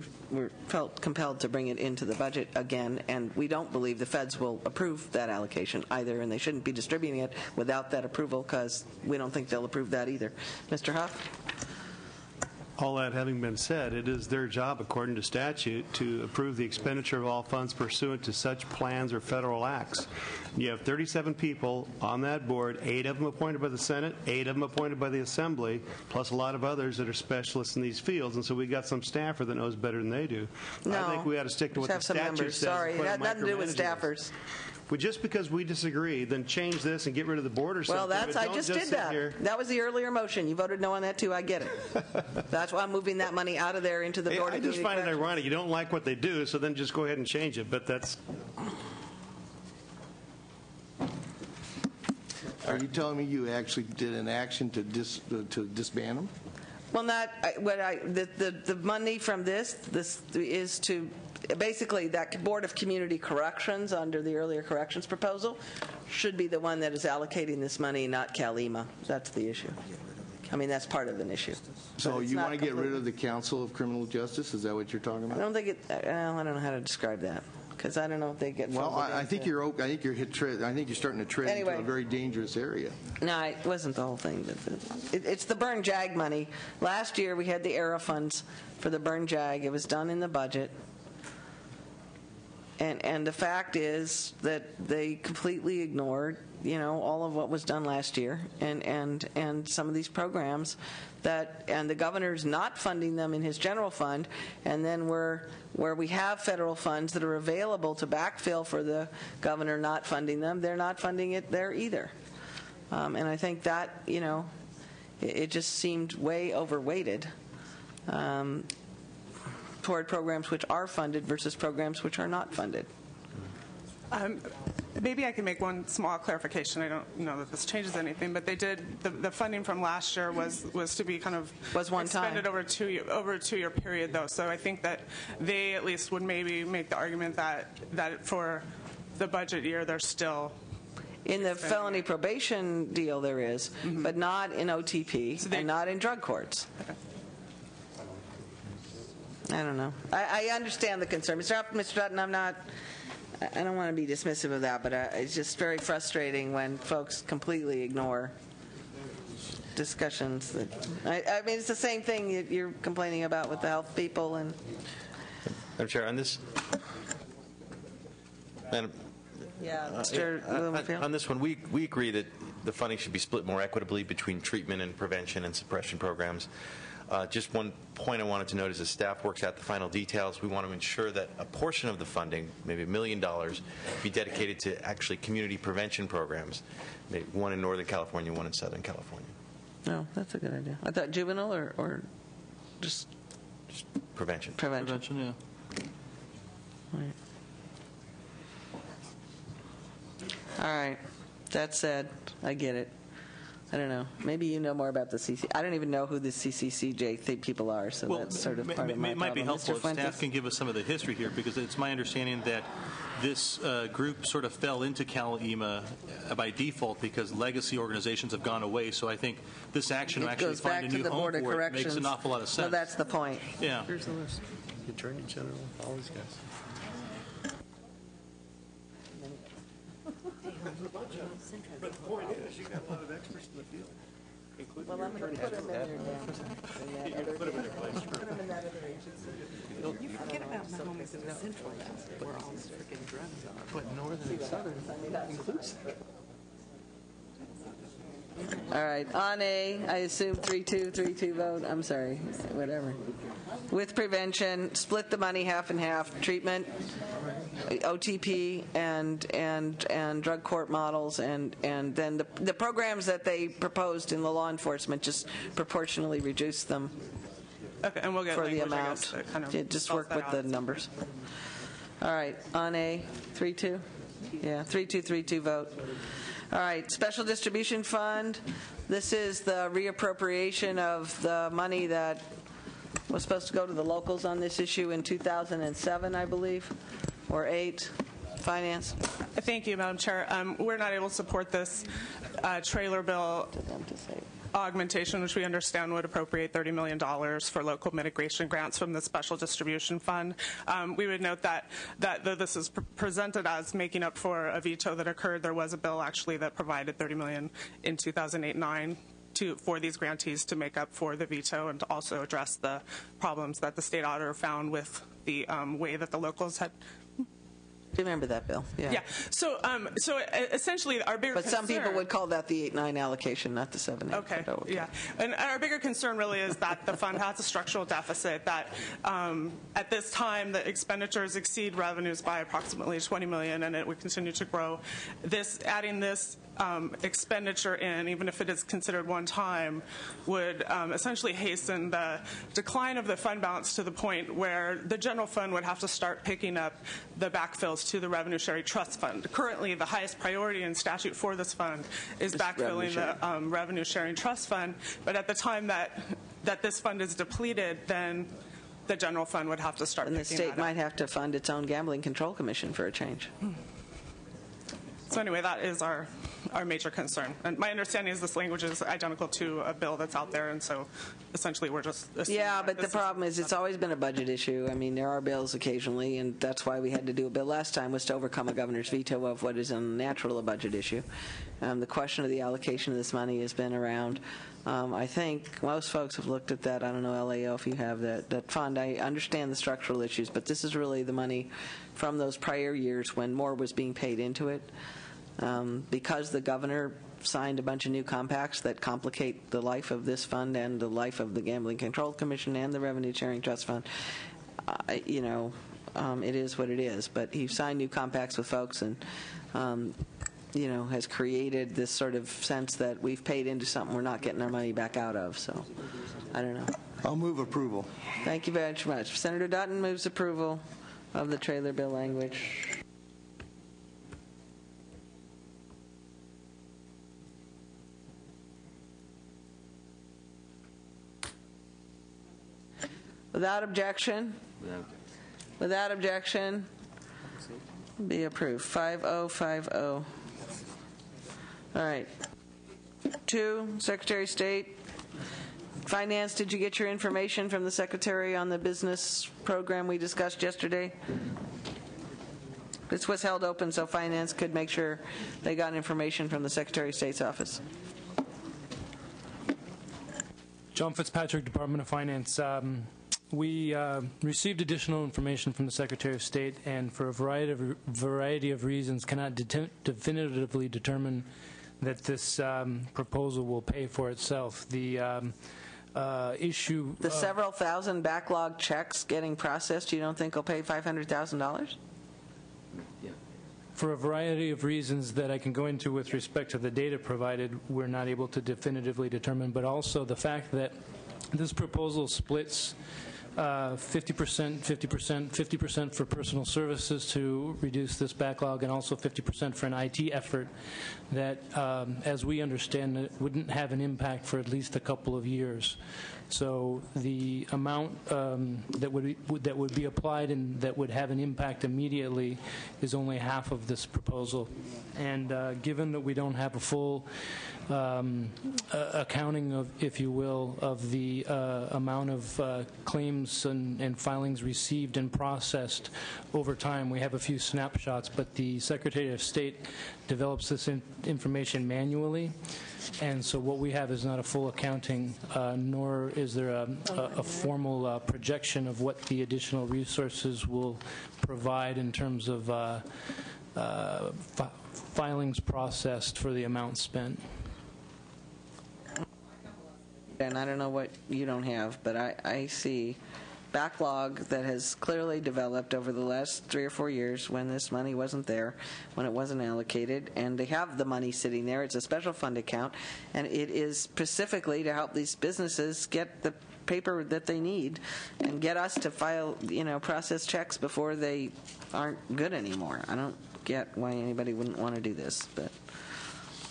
felt compelled to bring it into the budget again, and we don't believe the feds will approve that allocation either, and they shouldn't be distributing it without that approval because we don't think they'll approve that either. Mr. Huff? All that having been said, it is their job, according to statute, to approve the expenditure of all funds pursuant to such plans or federal acts. You have 37 people on that board, 8 of them appointed by the Senate, 8 of them appointed by the Assembly, plus a lot of others that are specialists in these fields. And so we got some staffer that knows better than they do. No. I think we ought to stick to what the statute says. Sorry, it had nothing to do with micromanaging. staffers. Well, just because we disagree, then change this and get rid of the board or something. Well, but I don't just sit did that. here. That was the earlier motion. You voted no on that too. I get it. That's why I'm moving that money out of there into the board. I just find it ironic. You don't like what they do, so then just go ahead and change it. But that's. Are you telling me you actually did an action to disband them? Well, not the money from this is to basically that Board of Community Corrections under the earlier corrections proposal should be the one that is allocating this money, not CalEMA. That's the issue. I mean, that's part of an issue. So you want to get rid of the Council of Criminal Justice? Is that what you're talking about? I don't think it. I don't know how to describe that because I don't know if they get. Well, I think you're starting to tread into a very dangerous area. No, it wasn't the whole thing. It's the Burn JAG money. Last year we had the ERA funds for the Burn JAG. It was done in the budget. And the fact is that they completely ignored, all of what was done last year, and some of these programs and the governor's not funding them in his general fund, and then where we have federal funds that are available to backfill for the governor not funding them, they're not funding it there either. And I think that it just seemed way overweighted. Toward programs which are funded versus programs which are not funded. Maybe I can make one small clarification. I don't know that this changes anything, but they did the funding from last year was to be kind of expended over a 2-year period, though. So I think that they at least would maybe make the argument that for the budget year they're still. In the felony probation deal, there is, but not in OTP and not in drug courts. Okay. I don't know. I understand the concern. Mr. Dutton, I don't want to be dismissive of that, but it's just very frustrating when folks completely ignore discussions. I mean, it's the same thing you're complaining about with the health people. And Madam Chair, on this, on this one, we agree that the funding should be split more equitably between treatment and prevention and suppression programs. Just one point I wanted to note is as staff works out the final details, we want to ensure that a portion of the funding, maybe $1 million, be dedicated to actually community prevention programs, maybe one in Northern California, one in Southern California. No, that's a good idea. I thought juvenile or just prevention. Prevention, yeah. Right. All right. That said, I get it. I don't know. Maybe you know more about the CC. I don't even know who the CCCJ people are, so that's sort of part of my It might be problem. helpful Mr. if Fuentes? staff can give us some of the history here, because it's my understanding that this group sort of fell into CalEMA by default because legacy organizations have gone away. So I think this action to actually find a new home for it makes an awful lot of sense. Well, that's the point. Yeah. Here's the list. Attorney General, all these guys. But the point is, you got a lot of experts in the field. Well, I'm going to put them in there now. Put them in that other agency. You forget about the homies in the central where all the freaking drugs are. But northern and southern inclusive. All right, on A, I assume 3-2 vote. I'm sorry, whatever. With prevention, split the money half and half. Treatment, OTP, and drug court models, and then the programs that they proposed in the law enforcement, just proportionally reduce them. Okay, and we'll get for the language, I guess, amount. that kind of Yeah, just spells work that with out. the numbers. All right, on A, 3-2? Yeah, 3-2 vote. All right, Special Distribution Fund. This is the reappropriation of the money that was supposed to go to the locals on this issue in 2007, I believe, or 8. Finance. Thank you, Madam Chair. We're not able to support this trailer bill augmentation, which we understand would appropriate $30 million for local mitigation grants from the Special Distribution Fund. We would note that though this is presented as making up for a veto that occurred, there was a bill actually that provided $30 million in 2008-9 for these grantees to make up for the veto and to also address the problems that the state auditor found with the way that the locals had. Do you remember that bill? Yeah. So essentially, our bigger But concern, some people would call that the 8-9 allocation, not the 7-8. Okay. Yeah. And our bigger concern really is that the fund has a structural deficit. That at this time, the expenditures exceed revenues by approximately $20 million, and it would continue to grow. Adding this expenditure in, even if it is considered one time, would essentially hasten the decline of the fund balance to the point where the general fund would have to start picking up the backfills to the Revenue Sharing Trust Fund. Currently, the highest priority in statute for this fund is backfilling the Revenue Sharing Trust Fund, but at the time that this fund is depleted, then the general fund would have to start picking that up. And the state might have to fund its own Gambling Control Commission for a change. So anyway, that is our major concern. And my understanding is this language is identical to a bill that's out there, and so essentially we're just assuming Yeah, that but the this problem is it's always been a budget issue. I mean, there are bills occasionally, and that's why we had to do a bill last time, was to overcome a governor's veto of what is unnatural a budget issue. The question of the allocation of this money has been around. I think most folks have looked at that. I don't know, LAO, if you have that fund. I understand the structural issues, but this is really the money from those prior years when more was being paid into it. Because the governor signed a bunch of new compacts that complicate the life of this fund and the life of the Gambling Control Commission and the Revenue Sharing Trust Fund, it is what it is. But he signed new compacts with folks and, has created this sort of sense that we've paid into something we're not getting our money back out of. So, I don't know. I'll move approval. Thank you very much. Senator Dutton moves approval of the trailer bill language. Without objection? Without objection, be approved. 5050. All right. 2, Secretary of State. Finance, did you get your information from the Secretary on the business program we discussed yesterday? This was held open so Finance could make sure they got information from the Secretary of State's office. John Fitzpatrick, Department of Finance. We received additional information from the Secretary of State, and for a variety of reasons cannot definitively determine that this proposal will pay for itself. The issue... The several thousand backlog checks getting processed, you don't think will pay $500,000? For a variety of reasons that I can go into with respect to the data provided, we're not able to definitively determine, but also the fact that this proposal splits 50%, 50%, 50% for personal services to reduce this backlog, and also 50% for an IT effort that, as we understand it, wouldn't have an impact for at least a couple of years. So the amount that would be applied and that would have an impact immediately is only half of this proposal. And given that we don't have a full accounting of, if you will, of the amount of claims and filings received and processed over time, we have a few snapshots, but the Secretary of State develops this information manually. And so what we have is not a full accounting, nor is there a formal projection of what the additional resources will provide in terms of filings processed for the amount spent. And I don't know what you don't have, but I see backlog that has clearly developed over the last 3 or 4 years when this money wasn't there, when it wasn't allocated, and they have the money sitting there. It's a special fund account, and it is specifically to help these businesses get the paper that they need and get us to file, process checks before they aren't good anymore. I don't get why anybody wouldn't want to do this, but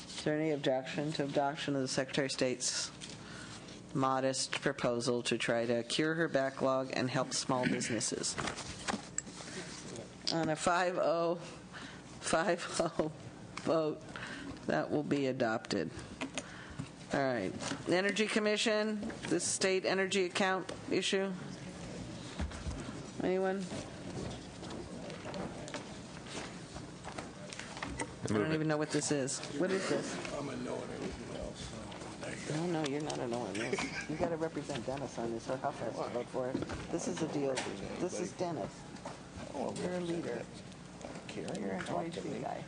is there any objection to adoption of the Secretary of State's modest proposal to try to cure her backlog and help small businesses? On a 5-0 vote, that will be adopted. All right. The Energy Commission, the state energy account issue. Anyone? I don't even know what this is. What is this? I'm a no on everything else. No, you're not annoying this. You got to represent Dennis on this, or how fast to vote for it. This is a deal. This is Dennis. You're a leader. You're an OHV guy.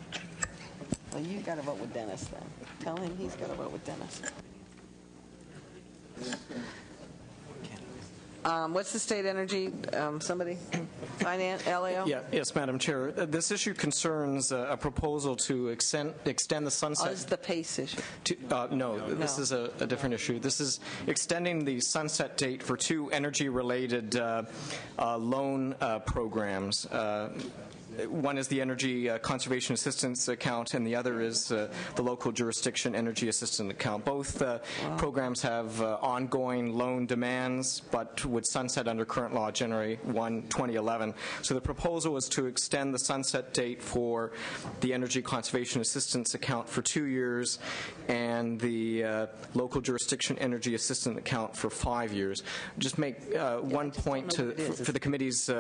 Well, you got to vote with Dennis then. Tell him he's got to vote with Dennis. What's the state energy? Somebody? Finance? LAO? Yes, Madam Chair. This issue concerns a proposal to extend the sunset. Oh, this is the PACE issue. No, this is a different issue. This is extending the sunset date for 2 energy-related loan programs. One is the Energy Conservation Assistance Account, and the other is the Local Jurisdiction Energy Assistance Account. Both programs have ongoing loan demands, but would sunset under current law January 1, 2011. So the proposal is to extend the sunset date for the Energy Conservation Assistance Account for 2 years and the Local Jurisdiction Energy Assistance Account for 5 years. Just make one point for the committee's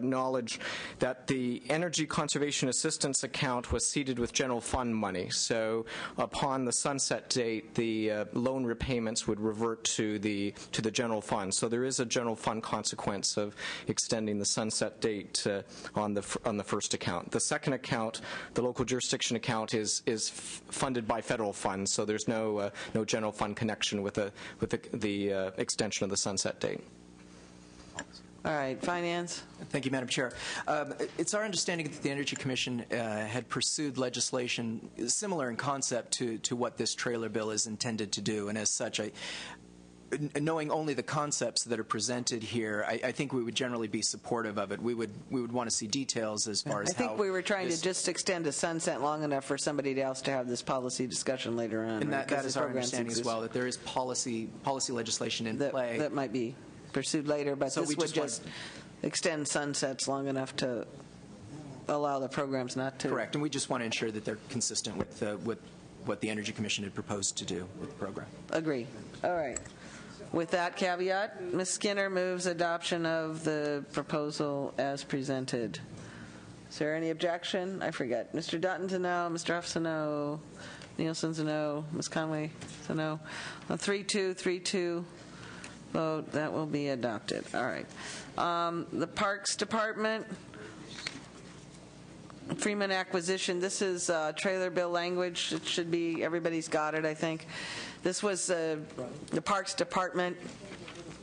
knowledge that the Energy Conservation Assistance Account was seeded with general fund money. So upon the sunset date, the loan repayments would revert to the general fund. So there is a general fund consequence of extending the sunset date on the first account. The second account, the Local Jurisdiction Account, is funded by federal funds. So there's no general fund connection with the extension of the sunset date. All right, Finance. Thank you, Madam Chair. It's our understanding that the Energy Commission had pursued legislation similar in concept to what this trailer bill is intended to do, and as such, knowing only the concepts that are presented here, I think we would generally be supportive of it. We would want to see details as far as how. I think we were trying to just extend a sunset long enough for somebody else to have this policy discussion later on. And right? that is our understanding as well, that there is policy legislation in play. That might be pursued later, but this would just extend sunsets long enough to allow the programs not to. Correct, and we just want to ensure that they're consistent with what the Energy Commission had proposed to do with the program. Agree. All right. With that caveat, Ms. Skinner moves adoption of the proposal as presented. Is there any objection? I forget. Mr. Dutton's a no. Mr. Huff's a no. Nielsen's a no. Ms. Conway is a no. 3-2 vote. That will be adopted. All right. The Parks Department, Freeman acquisition. This is trailer bill language. It should be, everybody's got it, I think. This was the Parks Department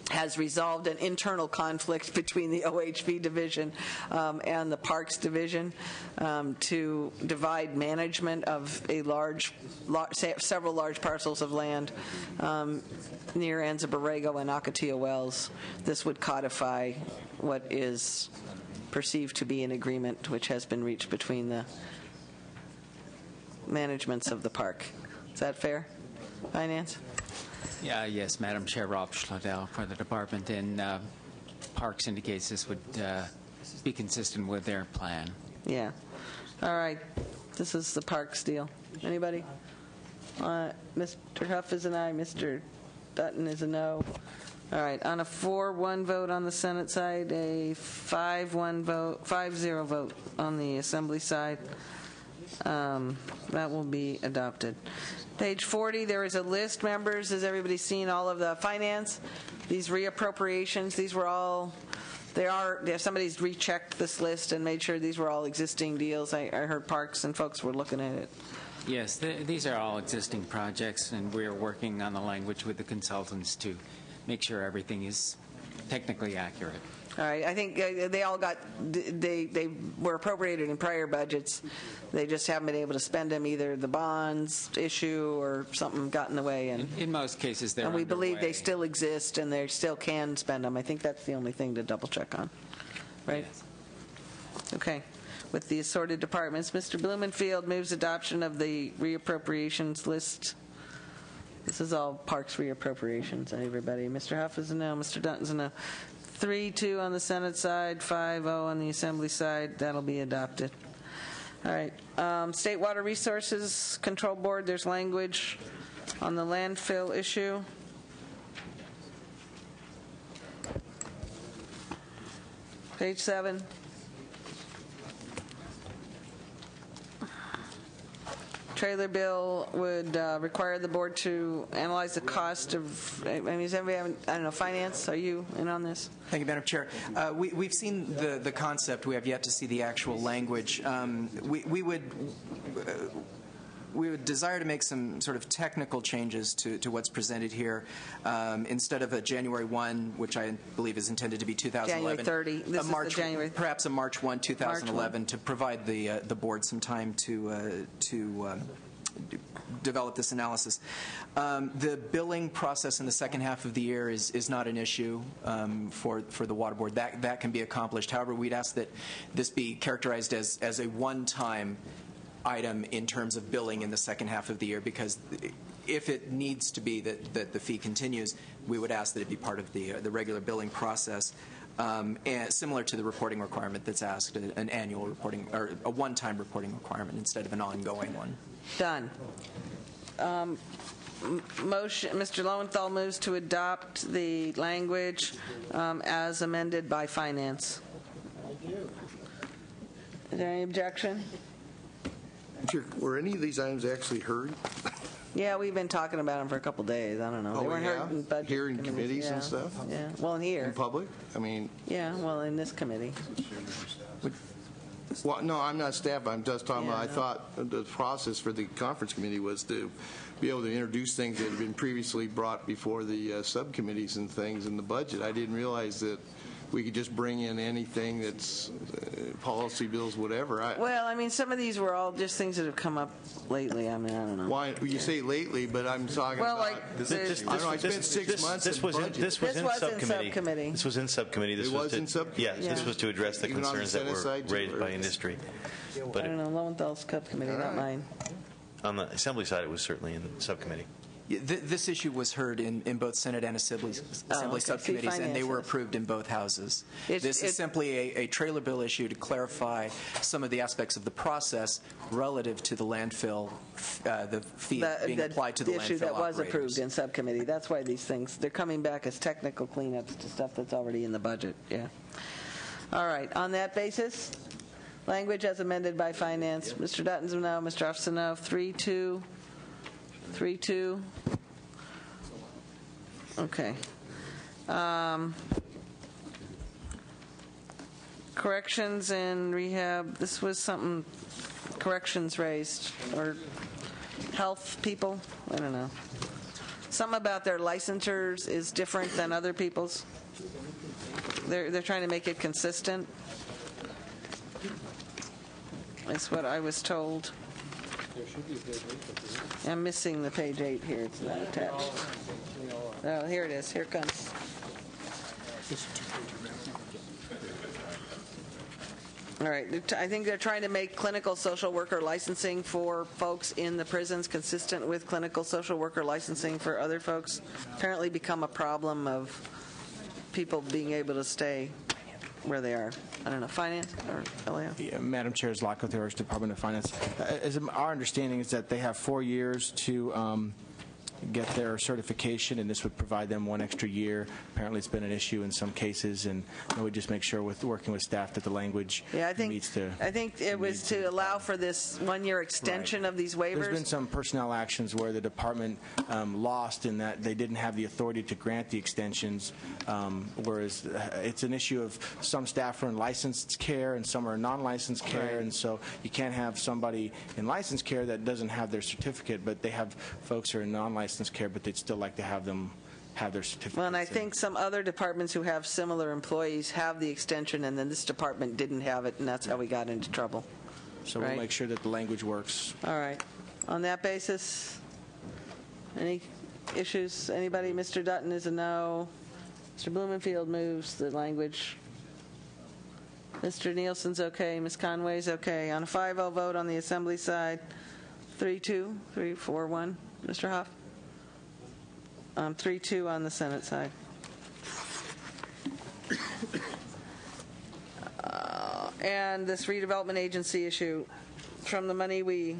has resolved an internal conflict between the OHV division and the Parks division to divide management of several large parcels of land near Anza Borrego and Ocotillo Wells. This would codify what is perceived to be an agreement which has been reached between the managements of the park. Is that fair? Finance? Yes, Madam Chair, Rob Schladel for the department, and Parks indicates this would be consistent with their plan. Yeah. All right. This is the Parks deal. Anybody? Mr. Huff is an aye. Mr. Dutton is a no. All right. On a 4-1 vote on the Senate side, a 5-0 vote on the Assembly side. That will be adopted. Page 40, there is a list, members. Has everybody seen all of the finance? These reappropriations, these were all, somebody's rechecked this list and made sure these were all existing deals. I heard Parks and folks were looking at it. Yes, these are all existing projects, and we're working on the language with the consultants to make sure everything is technically accurate. All right, I think they all got, they were appropriated in prior budgets. They just haven't been able to spend them, either the bonds issue or something got in the way. And in most cases, they're and we underway. believe they still exist and they still can spend them. I think that's the only thing to double check on, right? Yes. Okay. With the assorted departments, Mr. Blumenfield moves adoption of the reappropriations list. This is all Parks reappropriations, everybody. Mr. Huff is a no. Mr. Dutton's a no. 3-2 on the Senate side, 5-0 on the Assembly side. That'll be adopted. All right. State Water Resources Control Board, there's language on the landfill issue. Page 7. Trailer bill would require the board to analyze the cost of, I mean, does everybody have, I don't know, finance? Are you in on this? Thank you, Madam Chair. We've seen the concept. We have yet to see the actual language. We would desire to make some sort of technical changes to what's presented here. Instead of a January 1, which I believe is intended to be 2011. January 30. This is the January. Perhaps a March 1, 2011, to provide the board some time to develop this analysis. The billing process in the second half of the year is not an issue for the Water Board. That can be accomplished. However, we'd ask that this be characterized as a one-time item in terms of billing in the second half of the year, because if it needs to be that the fee continues, we would ask that it be part of the regular billing process, and similar to the reporting requirement that's asked, an annual reporting or a one-time reporting requirement instead of an ongoing one. Done. Motion. Mr. Lowenthal moves to adopt the language as amended by Finance. Is there any objection? Were any of these items actually heard? Yeah, we've been talking about them for a couple days. I don't know. They weren't heard in budget here in committees yeah. and stuff? Yeah. Well, in here. In public? I mean... Yeah, well, in this committee. Well, no, I'm not staff. I'm just talking about, I thought the process for the conference committee was to be able to introduce things that had been previously brought before the subcommittees and things in the budget. I didn't realize that we could just bring in anything that's policy bills, whatever. Well, I mean, some of these were all just things that have come up lately. I mean, I don't know. Why you say lately, but I'm talking about. Like I spent 6 months. This was in subcommittee. This was in subcommittee. This was in subcommittee. Yes, this was to address the concerns that were raised by industry. But I don't know. Lowenthal's subcommittee, not mine. On the Assembly side, it was certainly in subcommittee. This issue was heard in both Senate and Assembly subcommittees, and they were approved in both houses. This is simply a trailer bill issue to clarify some of the aspects of the process relative to the landfill, the fee being applied to the landfill issue that was operators. approved in subcommittee. That's why these things, they're coming back as technical cleanups to stuff that's already in the budget. Yeah. All right. On that basis, language as amended by Finance. Mr. Dutton's a no. Mr. Huff's a no. 3-2. 3-2. Okay. Corrections and rehab. This was something corrections raised, or health people. I don't know. Something about their licensures is different than other people's. They're trying to make it consistent. That's what I was told. I'm missing the page 8 here. It's not attached. Oh, here it is. Here it comes. All right. I think they're trying to make clinical social worker licensing for folks in the prisons consistent with clinical social worker licensing for other folks. Apparently become a problem of people being able to stay where they are. I don't know, Finance or LAO? Yeah, Madam Chair, Zlatko Theoris, Department of Finance. Our understanding is that they have 4 years to get their certification, and this would provide them one extra year. Apparently, it's been an issue in some cases, and we just make sure with working with staff that the language meets the. I think it was to allow for this one-year extension of these waivers. There's been some personnel actions where the department lost in that they didn't have the authority to grant the extensions, whereas it's an issue of some staff are in licensed care and some are in non-licensed care, and so you can't have somebody in licensed care that doesn't have their certificate, but they have folks who are in non-licensed care, but they'd still like to have them have their certificate. Well, and I think some other departments who have similar employees have the extension, and then this department didn't have it, and that's how we got into trouble. So we'll make sure that the language works. All right. On that basis, any issues? Anybody? Mr. Dutton is a no. Mr. Blumenfield moves the language. Mr. Nielsen's okay. Ms. Conway's okay. On a 5-0 vote on the Assembly side, 3-2, 3-4-1. Mr. Hoff? 3-2 on the Senate side. And this redevelopment agency issue, from the money we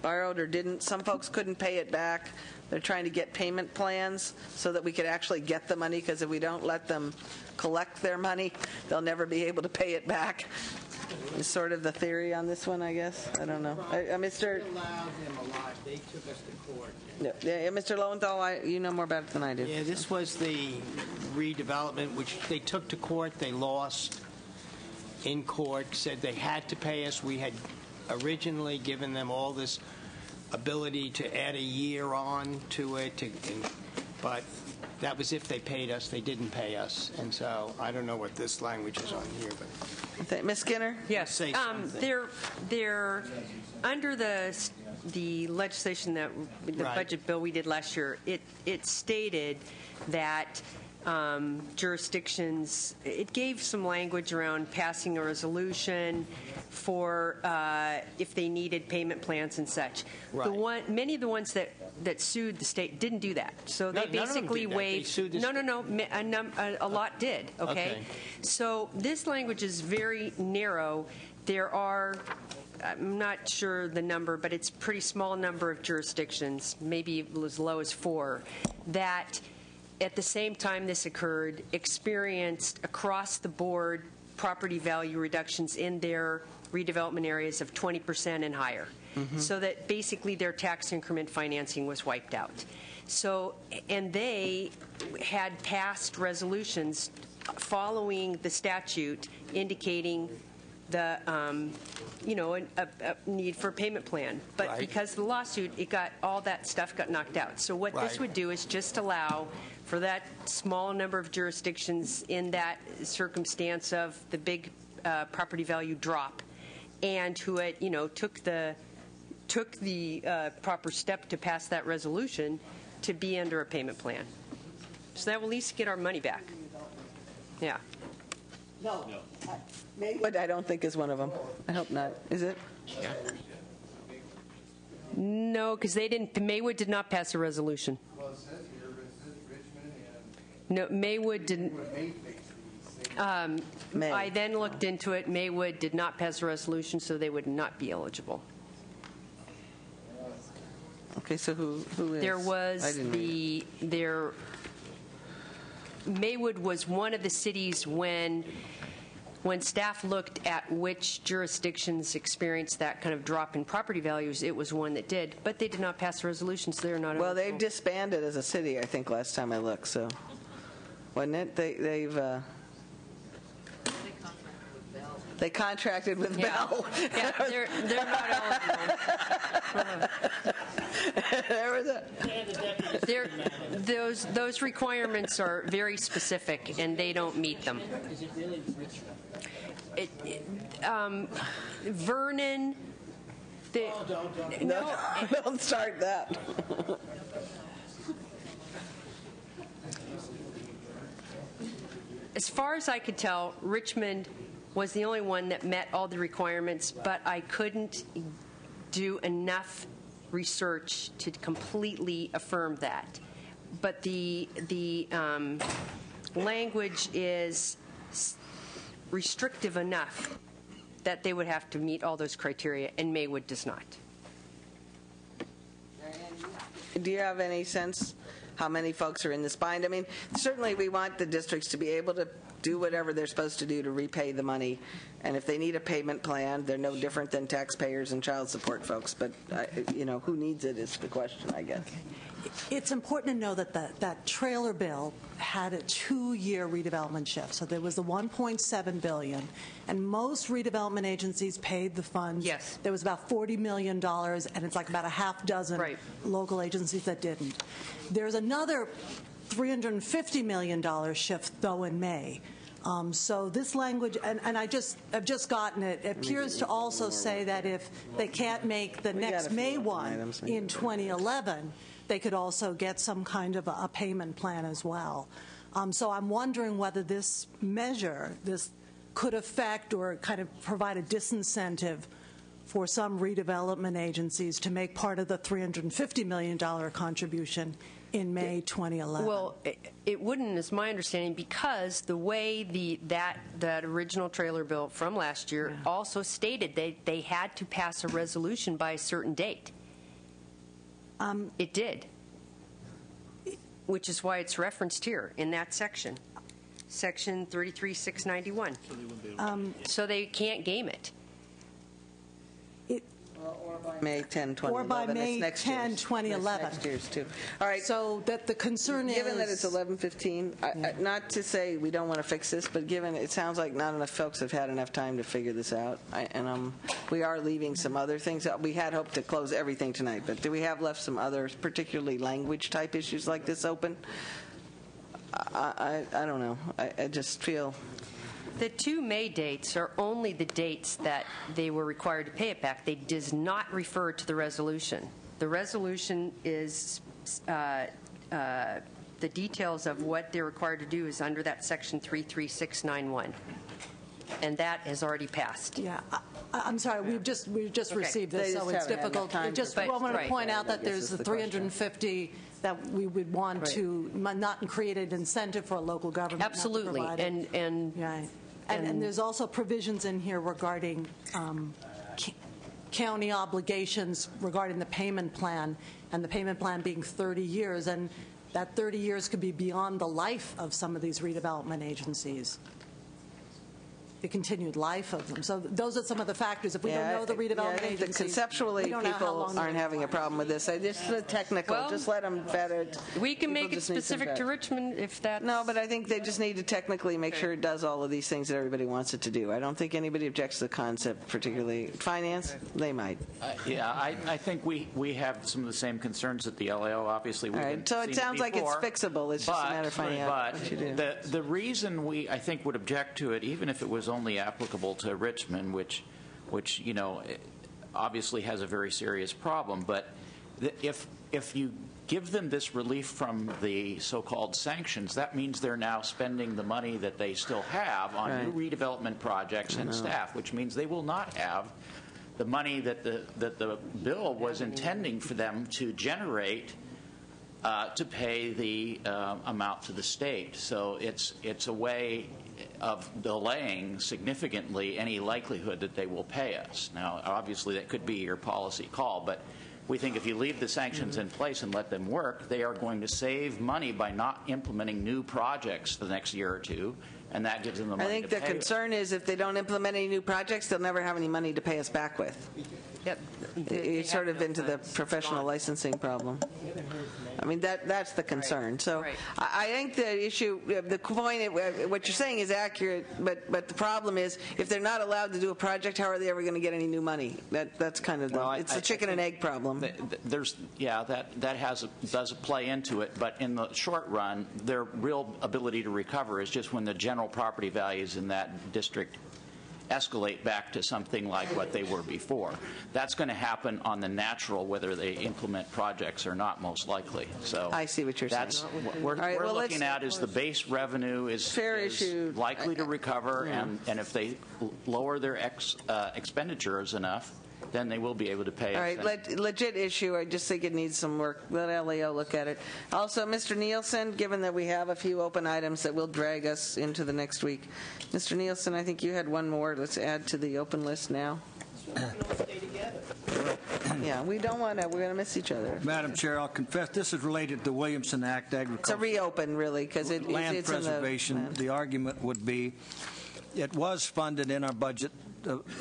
borrowed or didn't, some folks couldn't pay it back. They're trying to get payment plans so that we could actually get the money, because if we don't let them collect their money, they'll never be able to pay it back. Is sort of the theory on this one, I guess. I don't know. Mr. They took us to court. Yeah, Mr. Lowenthal, you know more about it than I do. Yeah, this was the redevelopment, which they took to court. They lost in court, said they had to pay us. We had originally given them all this ability to add a year on to it, but that was if they paid us. They didn't pay us, and so I don't know what this language is on here. But Ms. Skinner? Yes. They're under the legislation that the budget bill we did last year. It stated that jurisdictions, it gave some language around passing a resolution for if they needed payment plans and such. Right. Many of the ones that sued the state didn't do that. So they basically waived. They sued the No. A lot did. Okay. So this language is very narrow. There are, I'm not sure the number, but it's a pretty small number of jurisdictions, maybe as low as 4, that at the same time this occurred, experienced across the board property value reductions in their redevelopment areas of 20% and higher. So that basically their tax increment financing was wiped out. So, and they had passed resolutions following the statute indicating the, a need for a payment plan. But because of the lawsuit, all that stuff got knocked out. So what this would do is just allow for that small number of jurisdictions in that circumstance of the big property value drop, and who had, took the proper step to pass that resolution to be under a payment plan. So that will at least get our money back. Yeah. No. Maywood, I don't think, is one of them. I hope not. Is it? Yeah. No, because Maywood did not pass a resolution. No, Maywood didn't. I then looked into it. Maywood did not pass a resolution, so they would not be eligible. Okay, so who is? There was Maywood was one of the cities when staff looked at which jurisdictions experienced that kind of drop in property values, it was one that did, but they did not pass a resolution, so they're not eligible. Well, they've disbanded as a city, I think, last time I looked, so wasn't it? They contracted with Bell. Yeah, they're not eligible. Those requirements are very specific, and they don't meet them. Is it really Richmond? Vernon. Don't start that. As far as I could tell, Richmond was the only one that met all the requirements, but I couldn't do enough research to completely affirm that. But the language is restrictive enough that they would have to meet all those criteria, and Maywood does not. do you have any sense how many folks are in this bind? I mean, certainly we want the districts to be able to do whatever they're supposed to do to repay the money. And if they need a payment plan, they're no different than taxpayers and child support folks. But, who needs it is the question, I guess. Okay. It's important to know that that trailer bill had a 2-year redevelopment shift. So there was the $1.7 billion, and most redevelopment agencies paid the funds. Yes. There was about $40 million, and it's like about a half dozen local agencies that didn't. There's another $350 million shift, though, in May. So this language, and I've just gotten it, appears to also say that if they can't make the next May one in 2011, they could also get some kind of a payment plan as well. So I'm wondering whether this measure, this could affect or kind of provide a disincentive for some redevelopment agencies to make part of the $350 million contribution in May 2011. Well, it wouldn't, is my understanding, because the way that original trailer bill from last year also stated they had to pass a resolution by a certain date. It did, which is why it's referenced here in that section, Section 33691. So they can't game it. Or by May 10, 2011. Or by May 10, 2011. Next year's, too. All right. So that the concern is... Given that it's 11:15, not to say we don't want to fix this, but given it sounds like not enough folks have had enough time to figure this out, and we are leaving some other things. We had hoped to close everything tonight, but do we have left some other, particularly language-type issues like this open? I don't know. I just feel... The 2 May dates are only the dates that they were required to pay it back. They does not refer to the resolution. The resolution is the details of what they're required to do is under that Section 33691, and that has already passed. Yeah, I'm sorry. We've just received this, so it's difficult. I want to point out that there's the 350 that we would want to not create an incentive for a local government. Absolutely, not to provide it. And there's also provisions in here regarding county obligations regarding the payment plan, and the payment plan being 30 years, and that 30 years could be beyond the life of some of these redevelopment agencies, the continued life of them. So those are some of the factors. If we don't know the redevelopment agencies, conceptually people aren't having a problem with this. Just the technical, just let them vet it. We can make it specific to Richmond if that's... No, but I think they just need to technically make sure it does all of these things that everybody wants it to do. I don't think anybody objects to the concept, particularly finance. They might. I think we have some of the same concerns that the LAO. Obviously, we've been so it sounds like it's fixable. It's just a matter of finding out what you do. The reason we, I think, would object to it, even if it was only applicable to Richmond, which obviously has a very serious problem, but if you give them this relief from the so-called sanctions, that means they're now spending the money that they still have on new redevelopment projects and staff, which means they will not have the money that the bill was intending for them to generate to pay the amount to the state. So it's a way of delaying significantly any likelihood that they will pay us. Now, obviously, that could be your policy call, but we think if you leave the sanctions in place and let them work, they are going to save money by not implementing new projects for the next year or two, and that gives them the money to pay. I think the concern is if they don't implement any new projects, they'll never have any money to pay us back with. Yep. It's sort of into the professional licensing problem. I mean, that's the concern. So I think the issue, the point, what you're saying is accurate, but the problem is if they're not allowed to do a project, how are they ever going to get any new money? That's kind of it's a chicken and egg problem. That does play into it, but in the short run, their real ability to recover is just when the general property values in that district escalate back to something like what they were before. That's going to happen on the natural, whether they implement projects or not, most likely. So I see what you're saying. What we're looking at is the base revenue is likely to recover, and if they lower their expenditures enough, then they will be able to pay us. All right, legit issue. I just think it needs some work. Let LAO look at it. Also, Mr. Nielsen, given that we have a few open items that will drag us into the next week. Mr. Nielsen, I think you had one more. Let's add to the open list now. Yeah, we don't want to. We're going to miss each other. Madam Chair, I'll confess this is related to the Williamson Act It's a agriculture. reopen, really, because it's Land in the preservation. land. The argument would be it was funded in our budget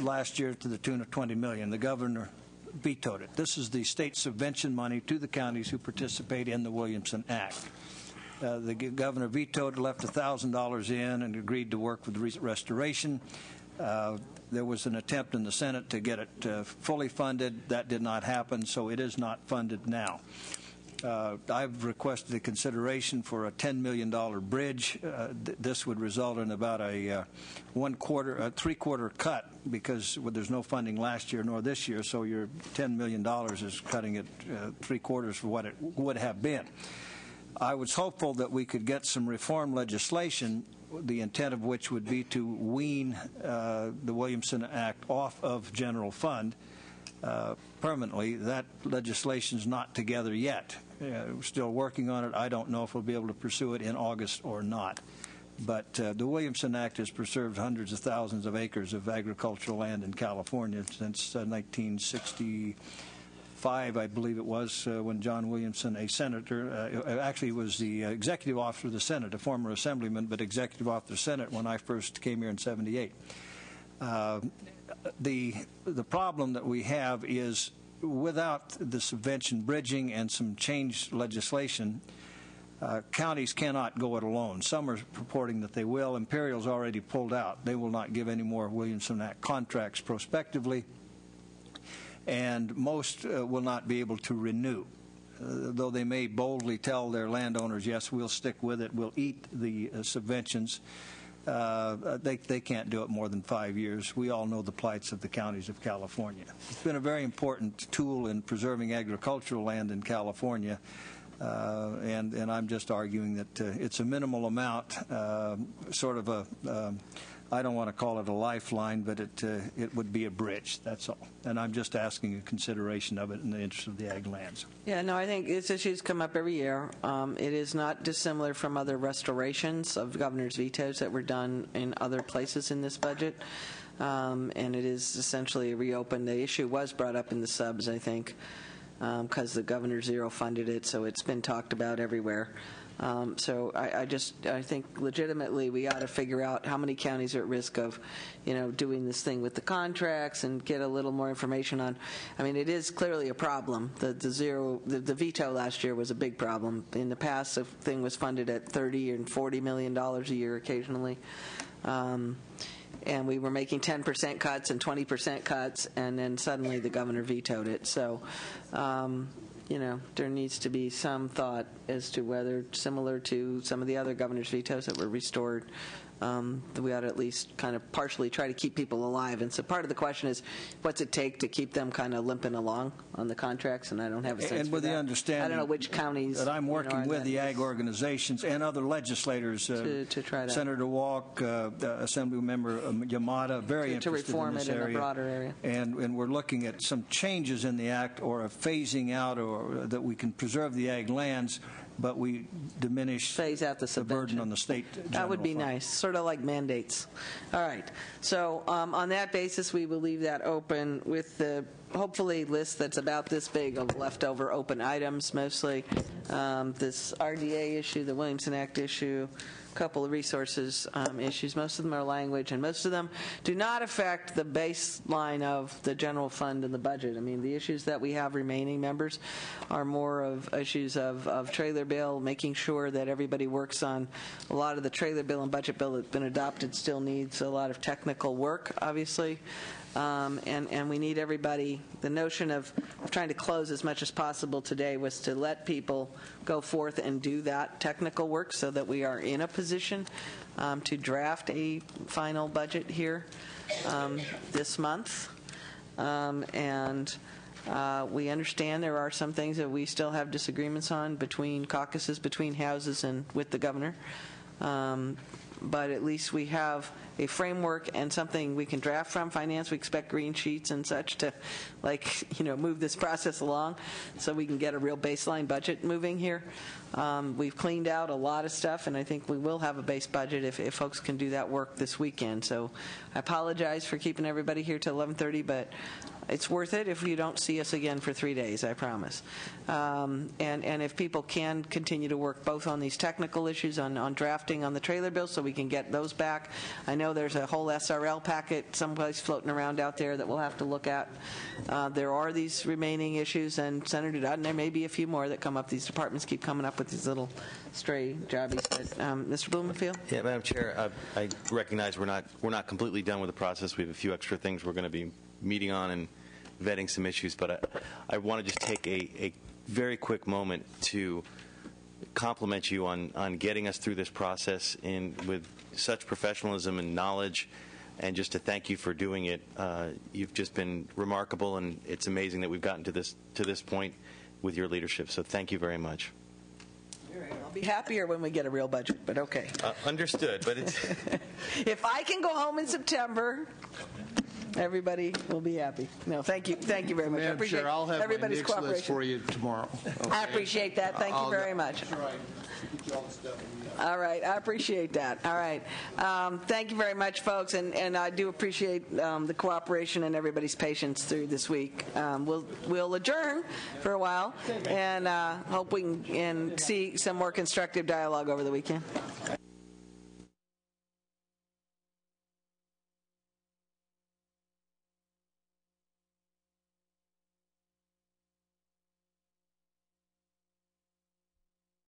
last year to the tune of $20 million. The governor vetoed it. This is the state subvention money to the counties who participate in the Williamson Act. The governor vetoed, left $1,000 in, and agreed to work with restoration. There was an attempt in the Senate to get it fully funded. That did not happen, so it is not funded now. I've requested a consideration for a $10 million bridge. This would result in about a three-quarter cut because there's no funding last year nor this year, so your $10 million is cutting it three-quarters for what it would have been. I was hopeful that we could get some reform legislation, the intent of which would be to wean the Williamson Act off of general fund permanently. That legislation's not together yet. We're still working on it. I don't know if we'll be able to pursue it in August or not. But the Williamson Act has preserved hundreds of thousands of acres of agricultural land in California since 1965, I believe it was, when John Williamson, a senator, actually was the executive officer of the Senate, a former assemblyman, but executive officer of the Senate when I first came here in '78. The problem that we have is without the subvention bridging and some changed legislation, counties cannot go it alone. Some are purporting that they will. Imperial's already pulled out. They will not give any more Williamson Act contracts prospectively, and most will not be able to renew. Though they may boldly tell their landowners, yes, we'll stick with it, we'll eat the subventions, they can't do it more than 5 years. We all know the plights of the counties of California. It's been a very important tool in preserving agricultural land in California, and I'm just arguing that it's a minimal amount, sort of a, I don't want to call it a lifeline, but it would be a bridge, that's all. And I'm just asking a consideration of it in the interest of the ag lands. Yeah, no, I think this issue's come up every year. It is not dissimilar from other restorations of governor's vetoes that were done in other places in this budget. And it is essentially reopened. The issue was brought up in the subs, I think, because the governor zero funded it, so it's been talked about everywhere. So I think legitimately we ought to figure out how many counties are at risk of, doing this thing with the contracts and get a little more information on. I mean, it is clearly a problem. The veto last year was a big problem. In the past, the thing was funded at $30 and $40 million a year occasionally. And we were making 10% cuts and 20% cuts, and then suddenly the governor vetoed it. So, there needs to be some thought as to whether, similar to some of the other governor's vetoes that were restored, that we ought to at least kind of partially try to keep people alive. And so part of the question is, what's it take to keep them kind of limping along on the contracts? And I don't have a sense and with for that. the understanding I don't know which counties that I'm working with the ag organizations and other legislators, to try that. Senator Walk, Assemblymember Yamada, very interested reform in this it in a area. broader area. And we're looking at some changes in the act or a phasing out, or that we can preserve the ag lands, but we phase out the burden on the state. That would be nice, sort of like mandates. All right. So on that basis, we will leave that open with the hopefully list that's about this big of leftover open items, mostly this RDA issue, the Williamson Act issue, a couple of resources issues. Most of them are language, and most of them do not affect the baseline of the general fund and the budget. I mean, the issues that we have remaining, members, are more of issues of trailer bill, making sure that everybody works on a lot of the trailer bill and budget bill that's been adopted still needs a lot of technical work, obviously. And we need everybody. The notion of trying to close as much as possible today was to let people go forth and do that technical work so that we are in a position to draft a final budget here this month. We understand there are some things that we still have disagreements on between caucuses, between houses, and with the governor. but at least we have a framework and something we can draft from. Finance, we expect green sheets and such to, move this process along so we can get a real baseline budget moving here. We've cleaned out a lot of stuff, and I think we will have a base budget if folks can do that work this weekend. So I apologize for keeping everybody here till 11:30, but it's worth it if you don't see us again for 3 days, I promise. And if people can continue to work both on these technical issues, on drafting on the trailer bill so we can get those back. I know there's a whole SRL packet someplace floating around out there that we'll have to look at. There are these remaining issues, and Senator Dutton, there may be a few more that come up. These departments keep coming up with these little stray jobbies. But, Mr. Blumenfield? Yeah, Madam Chair, I recognize we're not completely done with the process. We have a few extra things we're going to be meeting on and vetting some issues, but I want to just take a very quick moment to compliment you on getting us through this process with such professionalism and knowledge, and just to thank you for doing it. You've just been remarkable, and it's amazing that we've gotten to this point with your leadership. So thank you very much. I'll be happier when we get a real budget, but okay. Understood, but it's if I can go home in September, everybody will be happy. No, thank you very much. I appreciate I'll have everybody's my cooperation. list for you tomorrow. Okay? I appreciate that. Thank you very much. All right, I appreciate that. All right, thank you very much, folks, and I do appreciate the cooperation and everybody's patience through this week. We'll adjourn for a while and hope we can see some more constructive dialogue over the weekend.